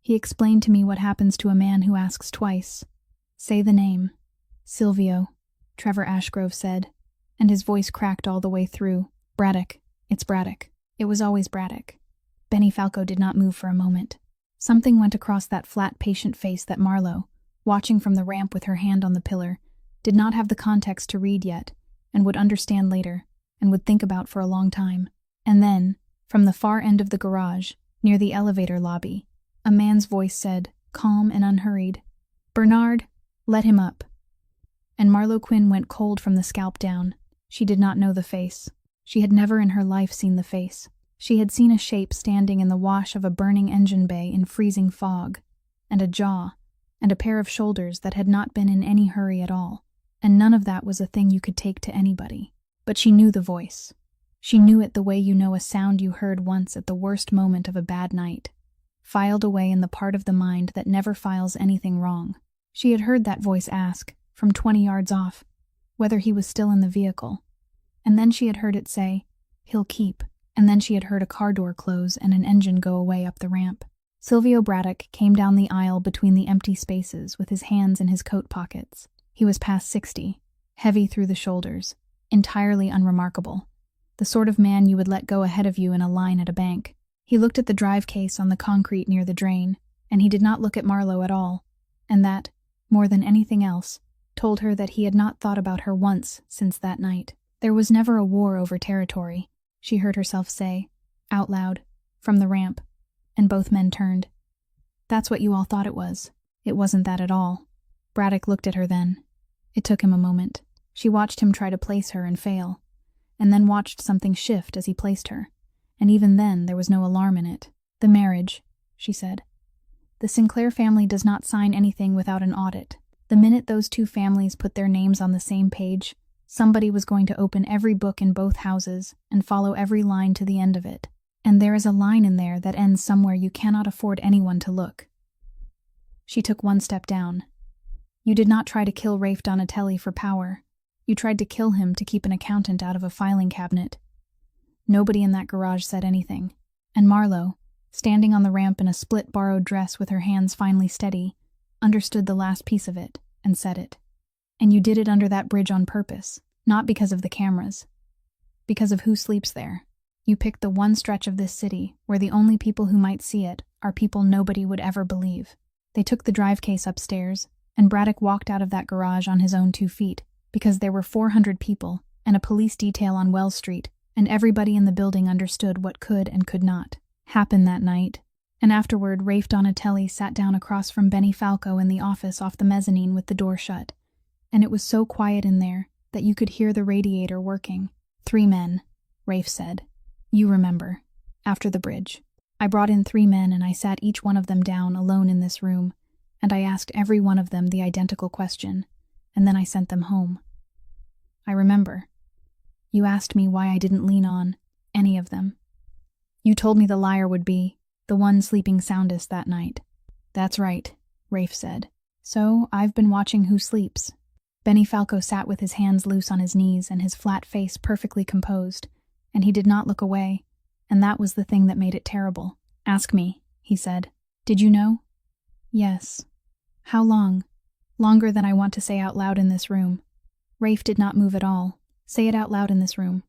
He explained to me what happens to a man who asks twice. Say the name." "Silvio," Trevor Ashgrove said, and his voice cracked all the way through. "Braddock. It's Braddock. It was always Braddock." Benny Falco did not move for a moment. Something went across that flat, patient face that Marlowe, watching from the ramp with her hand on the pillar, did not have the context to read yet, and would understand later, and would think about for a long time. And then, from the far end of the garage, near the elevator lobby, a man's voice said, calm and unhurried, "Bernard, let him up." And Marlowe Quinn went cold from the scalp down. She did not know the face. She had never in her life seen the face. She had seen a shape standing in the wash of a burning engine bay in freezing fog, and a jaw, and a pair of shoulders that had not been in any hurry at all, and none of that was a thing you could take to anybody. But she knew the voice. She knew it the way you know a sound you heard once at the worst moment of a bad night, filed away in the part of the mind that never files anything wrong. She had heard that voice ask, from 20 yards off, whether he was still in the vehicle, and then she had heard it say, "He'll keep." And then she had heard a car door close and an engine go away up the ramp. Silvio Braddock came down the aisle between the empty spaces with his hands in his coat pockets. He was past 60, heavy through the shoulders, entirely unremarkable, the sort of man you would let go ahead of you in a line at a bank. He looked at the drive case on the concrete near the drain, and he did not look at Marlowe at all, and that, more than anything else, told her that he had not thought about her once since that night. There was never a war over territory, she heard herself say, out loud, from the ramp, and both men turned. "That's what you all thought it was. It wasn't that at all." Braddock looked at her then. It took him a moment. She watched him try to place her and fail, and then watched something shift as he placed her, and even then there was no alarm in it. "The marriage," she said. "The Sinclair family does not sign anything without an audit. The minute those two families put their names on the same page, somebody was going to open every book in both houses and follow every line to the end of it. And there is a line in there that ends somewhere you cannot afford anyone to look." She took one step down. "You did not try to kill Rafe Donatelli for power. You tried to kill him to keep an accountant out of a filing cabinet." Nobody in that garage said anything, and Marlowe, standing on the ramp in a split borrowed dress with her hands finely steady, understood the last piece of it and said it. "And you did it under that bridge on purpose, not because of the cameras. Because of who sleeps there. You picked the one stretch of this city where the only people who might see it are people nobody would ever believe." They took the drive case upstairs, and Braddock walked out of that garage on his own 2 feet, because there were 400 people and a police detail on Wells Street, and everybody in the building understood what could and could not happen that night. And afterward, Rafe Donatelli sat down across from Benny Falco in the office off the mezzanine with the door shut. And it was so quiet in there that you could hear the radiator working. "3 men, Rafe said. "You remember. After the bridge. I brought in 3 men and I sat each one of them down alone in this room, and I asked every one of them the identical question, and then I sent them home. I remember. You asked me why I didn't lean on any of them. You told me the liar would be the one sleeping soundest that night." "That's right," Rafe said. "So I've been watching who sleeps." Benny Falco sat with his hands loose on his knees and his flat face perfectly composed, and he did not look away, and that was the thing that made it terrible. "Ask me," he said. "Did you know?" "Yes." "How long?" Longer than I want to say out loud in this room. Rafe did not move at all. Say it out loud in this room.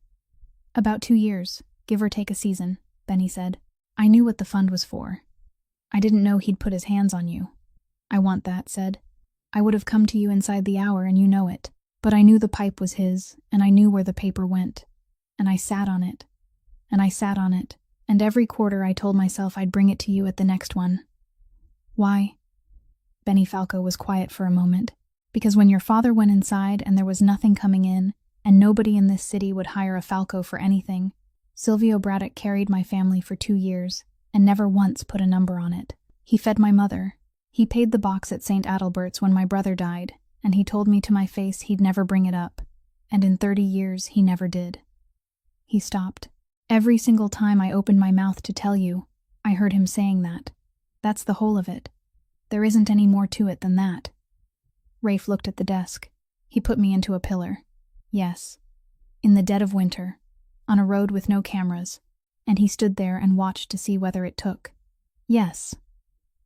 About 2 years, give or take a season, Benny said. I knew what the fund was for. I didn't know he'd put his hands on you. I want that, said. I would have come to you inside the hour and you know it. But I knew the pipe was his, and I knew where the paper went. And I sat on it. And I sat on it. And every quarter I told myself I'd bring it to you at the next one. Why? Benny Falco was quiet for a moment. Because when your father went inside and there was nothing coming in, and nobody in this city would hire a Falco for anything, Silvio Braddock carried my family for 2 years, and never once put a number on it. He fed my mother. He paid the box at St. Adalbert's when my brother died, and he told me to my face he'd never bring it up. And in 30 years, he never did. He stopped. Every single time I opened my mouth to tell you, I heard him saying that. That's the whole of it. There isn't any more to it than that. Rafe looked at the desk. He put me into a pillar. Yes. In the dead of winter, on a road with no cameras, and he stood there and watched to see whether it took. Yes.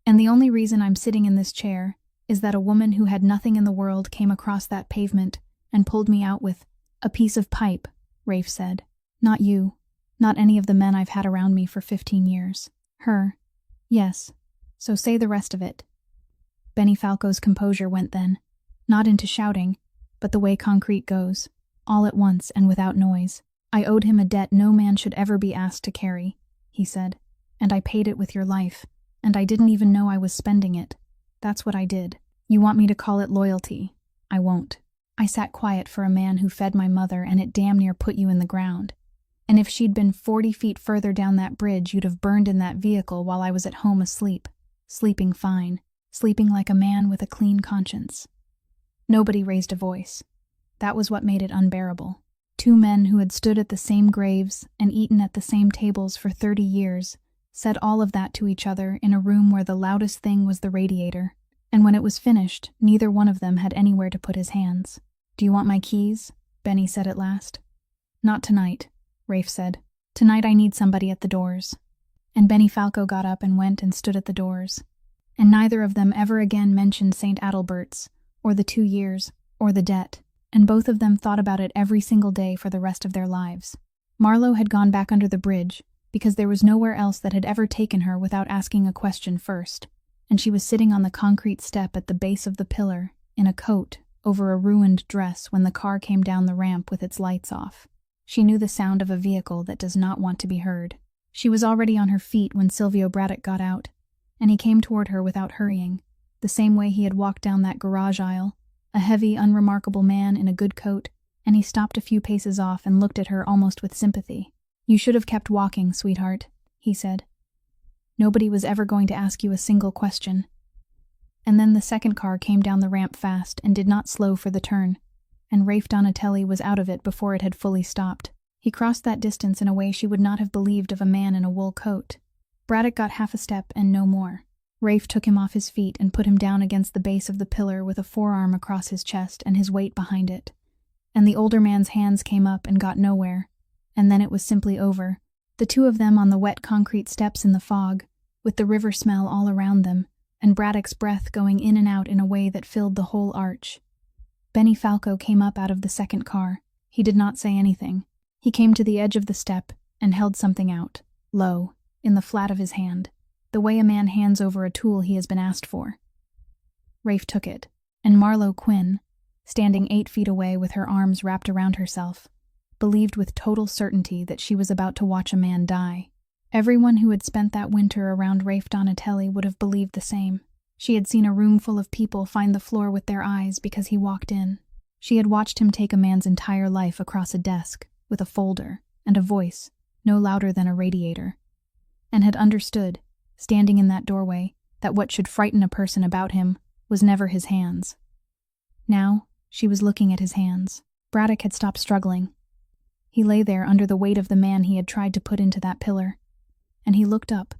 And the only reason I'm sitting in this chair is that a woman who had nothing in the world came across that pavement and pulled me out with a piece of pipe, Rafe said. Not you. Not any of the men I've had around me for 15 years. Her. Yes. So say the rest of it. Benny Falco's composure went then, not into shouting, but the way concrete goes, all at once and without noise. I owed him a debt no man should ever be asked to carry, he said, and I paid it with your life, and I didn't even know I was spending it. That's what I did. You want me to call it loyalty? I won't. I sat quiet for a man who fed my mother and it damn near put you in the ground. And if she'd been 40 feet further down that bridge, you'd have burned in that vehicle while I was at home asleep, sleeping fine, sleeping like a man with a clean conscience. Nobody raised a voice. That was what made it unbearable. 2 men who had stood at the same graves and eaten at the same tables for 30 years said all of that to each other in a room where the loudest thing was the radiator, and when it was finished, neither one of them had anywhere to put his hands. Do you want my keys? Benny said at last. Not tonight, Rafe said. Tonight I need somebody at the doors. And Benny Falco got up and went and stood at the doors. And neither of them ever again mentioned St. Adalbert's, or the 2 years, or the debt, and both of them thought about it every single day for the rest of their lives. Marlowe had gone back under the bridge, because there was nowhere else that had ever taken her without asking a question first, and she was sitting on the concrete step at the base of the pillar, in a coat, over a ruined dress when the car came down the ramp with its lights off. She knew the sound of a vehicle that does not want to be heard. She was already on her feet when Silvio Braddock got out, and he came toward her without hurrying, the same way he had walked down that garage aisle, a heavy, unremarkable man in a good coat, and he stopped a few paces off and looked at her almost with sympathy. You should have kept walking, sweetheart, he said. Nobody was ever going to ask you a single question. And then the second car came down the ramp fast and did not slow for the turn, and Rafe Donatelli was out of it before it had fully stopped. He crossed that distance in a way she would not have believed of a man in a wool coat. Braddock got half a step and no more. Rafe took him off his feet and put him down against the base of the pillar with a forearm across his chest and his weight behind it. And the older man's hands came up and got nowhere, and then it was simply over. The 2 of them on the wet concrete steps in the fog, with the river smell all around them, and Braddock's breath going in and out in a way that filled the whole arch. Benny Falco came up out of the second car. He did not say anything. He came to the edge of the step and held something out, low, in the flat of his hand, the way a man hands over a tool he has been asked for. Rafe took it, and Marlowe Quinn, standing 8 feet away with her arms wrapped around herself, believed with total certainty that she was about to watch a man die. Everyone who had spent that winter around Rafe Donatelli would have believed the same. She had seen a room full of people find the floor with their eyes because he walked in. She had watched him take a man's entire life across a desk, with a folder, and a voice, no louder than a radiator, and had understood, standing in that doorway, that what should frighten a person about him was never his hands. Now, she was looking at his hands. Braddock had stopped struggling. He lay there under the weight of the man he had tried to put into that pillar, and he looked up,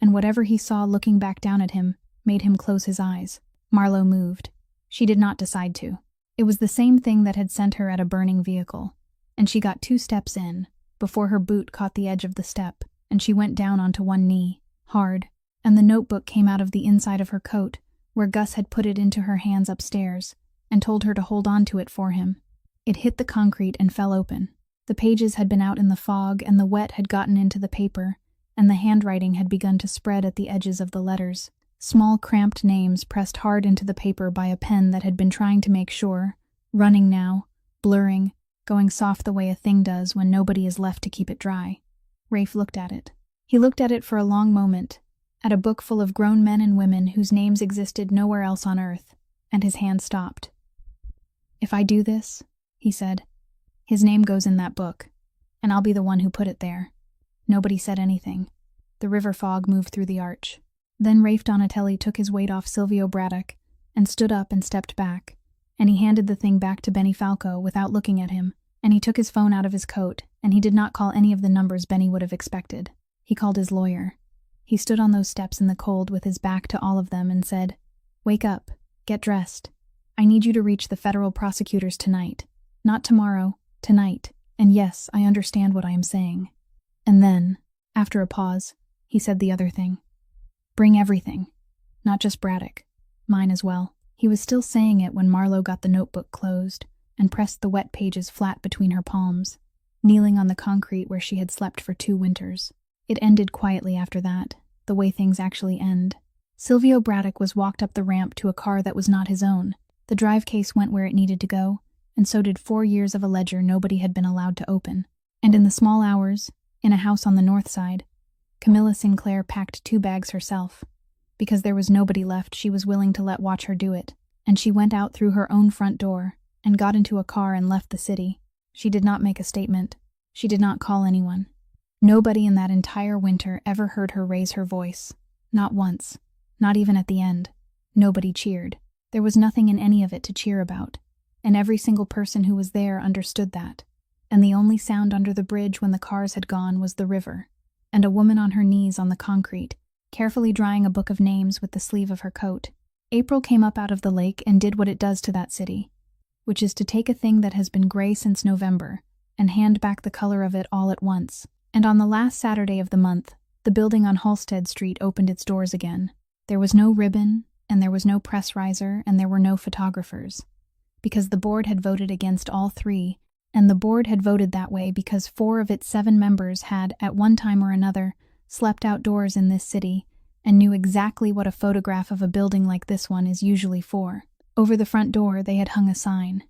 and whatever he saw looking back down at him made him close his eyes. Marlowe moved. She did not decide to. It was the same thing that had sent her at a burning vehicle, and she got 2 steps in, before her boot caught the edge of the step, and she went down onto one knee, hard, and the notebook came out of the inside of her coat, where Gus had put it into her hands upstairs and told her to hold on to it for him. It hit the concrete and fell open. The pages had been out in the fog, and the wet had gotten into the paper, and the handwriting had begun to spread at the edges of the letters. Small, cramped names pressed hard into the paper by a pen that had been trying to make sure, running now, blurring, going soft the way a thing does when nobody is left to keep it dry. Rafe looked at it. He looked at it for a long moment, at a book full of grown men and women whose names existed nowhere else on earth, and his hand stopped. "If I do this," he said, "his name goes in that book, and I'll be the one who put it there." Nobody said anything. The river fog moved through the arch. Then Rafe Donatelli took his weight off Silvio Braddock and stood up and stepped back, and he handed the thing back to Benny Falco without looking at him, and he took his phone out of his coat, and he did not call any of the numbers Benny would have expected. He called his lawyer. He stood on those steps in the cold with his back to all of them and said, "Wake up, get dressed. I need you to reach the federal prosecutors tonight. Not tomorrow, tonight, and yes, I understand what I am saying." And then, after a pause, he said the other thing. "Bring everything. Not just Braddock. Mine as well." He was still saying it when Marlowe got the notebook closed and pressed the wet pages flat between her palms, kneeling on the concrete where she had slept for 2 winters. It ended quietly after that, the way things actually end. Silvio Braddock was walked up the ramp to a car that was not his own. The drive case went where it needed to go, and so did 4 years of a ledger nobody had been allowed to open. And in the small hours, in a house on the north side, Camilla Sinclair packed 2 bags herself. Because there was nobody left she was willing to let watch her do it, and she went out through her own front door and got into a car and left the city. She did not make a statement. She did not call anyone. Nobody in that entire winter ever heard her raise her voice. Not once. Not even at the end. Nobody cheered. There was nothing in any of it to cheer about, and every single person who was there understood that. And the only sound under the bridge when the cars had gone was the river, and a woman on her knees on the concrete, carefully drying a book of names with the sleeve of her coat. April came up out of the lake and did what it does to that city, which is to take a thing that has been gray since November and hand back the color of it all at once. And on the last Saturday of the month, the building on Halsted Street opened its doors again. There was no ribbon, and there was no press riser, and there were no photographers, because the board had voted against all 3, and the board had voted that way because 4 of its 7 members had, at one time or another, slept outdoors in this city and knew exactly what a photograph of a building like this one is usually for. Over the front door they had hung a sign.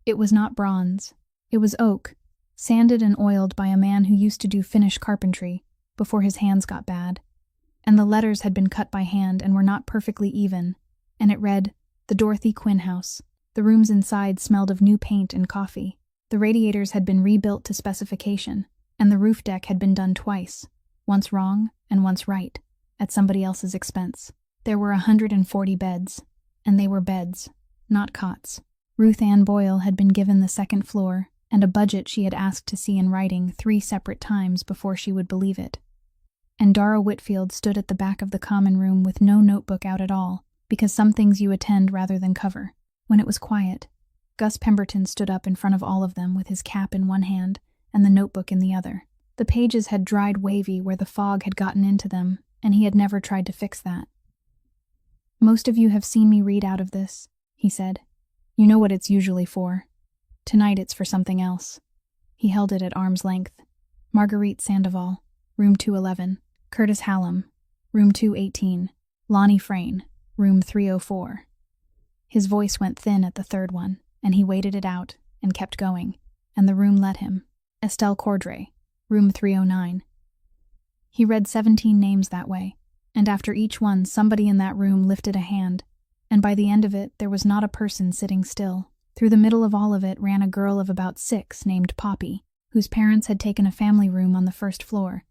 It was not bronze. It was oak, sanded and oiled by a man who used to do Finnish carpentry before his hands got bad. And the letters had been cut by hand and were not perfectly even, and it read, "The Dorothy Quinn House." The rooms inside smelled of new paint and coffee. The radiators had been rebuilt to specification, and the roof deck had been done twice, once wrong and once right, at somebody else's expense. There were 140 beds, and they were beds, not cots. Ruth Ann Boyle had been given the 2nd floor, and a budget she had asked to see in writing 3 separate times before she would believe it. And Dara Whitfield stood at the back of the common room with no notebook out at all, because some things you attend rather than cover. When it was quiet, Gus Pemberton stood up in front of all of them with his cap in one hand and the notebook in the other. The pages had dried wavy where the fog had gotten into them, and he had never tried to fix that. "Most of you have seen me read out of this," he said. "You know what it's usually for. Tonight it's for something else." He held it at arm's length. Marguerite Sandoval, room 211. Curtis Hallam, room 218. Lonnie Frayne, room 304. His voice went thin at the 3rd one, and he waited it out and kept going, and the room let him. Estelle Cordray, room 309. He read 17 names that way, and after each one somebody in that room lifted a hand, and by the end of it there was not a person sitting still. Through the middle of all of it ran a girl of about 6 named Poppy, whose parents had taken a family room on the 1st floor,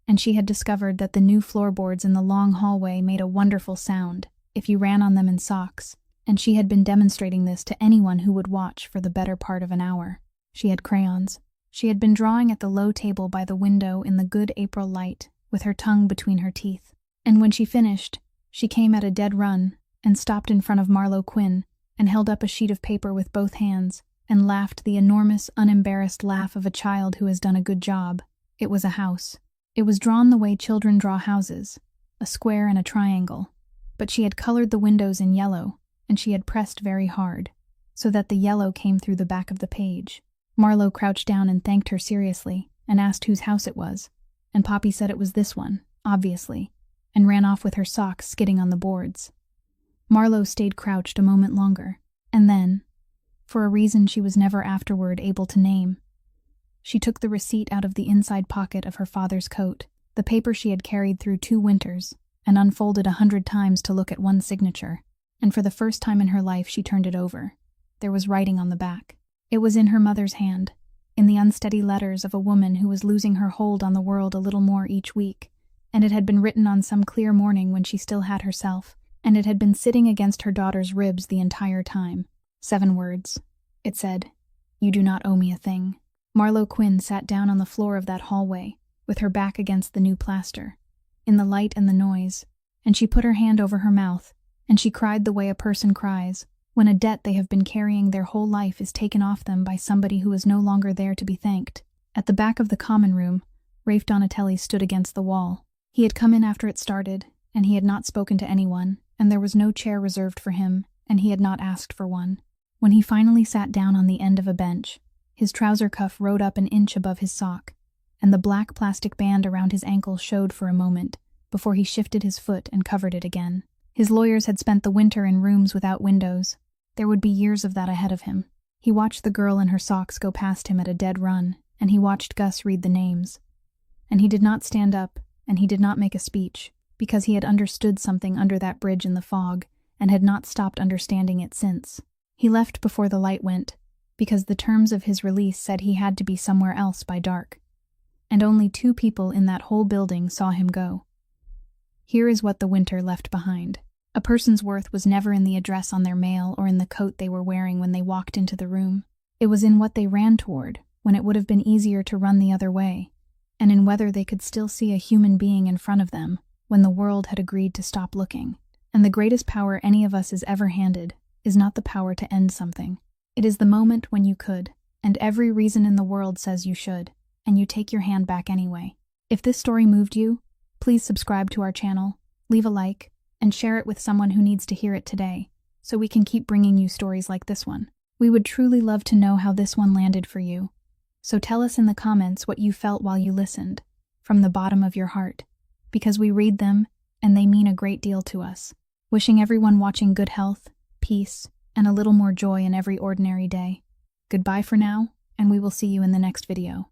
and she had discovered that the new floorboards in the long hallway made a wonderful sound if you ran on them in socks, and she had been demonstrating this to anyone who would watch for the better part of an hour. She had crayons. She had been drawing at the low table by the window in the good April light, with her tongue between her teeth. And when she finished, she came at a dead run and stopped in front of Marlowe Quinn and held up a sheet of paper with both hands and laughed the enormous, unembarrassed laugh of a child who has done a good job. It was a house. It was drawn the way children draw houses, a square and a triangle. but she had colored the windows in yellow, and she had pressed very hard, so that the yellow came through the back of the page. Marlowe crouched down and thanked her seriously, and asked whose house it was, and Poppy said it was this one, obviously, and ran off with her socks skidding on the boards. Marlowe stayed crouched a moment longer, and then, for a reason she was never afterward able to name, she took the receipt out of the inside pocket of her father's coat, the paper she had carried through 2 winters, and unfolded 100 times to look at one signature, and for the first time in her life she turned it over. There was writing on the back. It was in her mother's hand, in the unsteady letters of a woman who was losing her hold on the world a little more each week, and it had been written on some clear morning when she still had herself, and it had been sitting against her daughter's ribs the entire time. 7 words. It said, "You do not owe me a thing." Marlowe Quinn sat down on the floor of that hallway, with her back against the new plaster, in the light and the noise, and she put her hand over her mouth, and she cried the way a person cries when a debt they have been carrying their whole life is taken off them by somebody who is no longer there to be thanked. At the back of the common room, Rafe Donatelli stood against the wall. He had come in after it started, and he had not spoken to anyone, and there was no chair reserved for him, and he had not asked for one. When he finally sat down on the end of a bench, his trouser cuff rode up an inch above his sock, and the black plastic band around his ankle showed for a moment, before he shifted his foot and covered it again. His lawyers had spent the winter in rooms without windows. There would be years of that ahead of him. He watched the girl in her socks go past him at a dead run, and he watched Gus read the names. And he did not stand up, and he did not make a speech, because he had understood something under that bridge in the fog, and had not stopped understanding it since. He left before the light went, because the terms of his release said he had to be somewhere else by dark. And only 2 people in that whole building saw him go. Here is what the winter left behind. A person's worth was never in the address on their mail or in the coat they were wearing when they walked into the room. It was in what they ran toward, when it would have been easier to run the other way, and in whether they could still see a human being in front of them when the world had agreed to stop looking. And the greatest power any of us is ever handed is not the power to end something. It is the moment when you could, and every reason in the world says you should, and you take your hand back anyway. If this story moved you, please subscribe to our channel, leave a like, and share it with someone who needs to hear it today, so we can keep bringing you stories like this one. We would truly love to know how this one landed for you. So tell us in the comments what you felt while you listened, from the bottom of your heart, because we read them, and they mean a great deal to us. Wishing everyone watching good health, peace, and a little more joy in every ordinary day. Goodbye for now, and we will see you in the next video.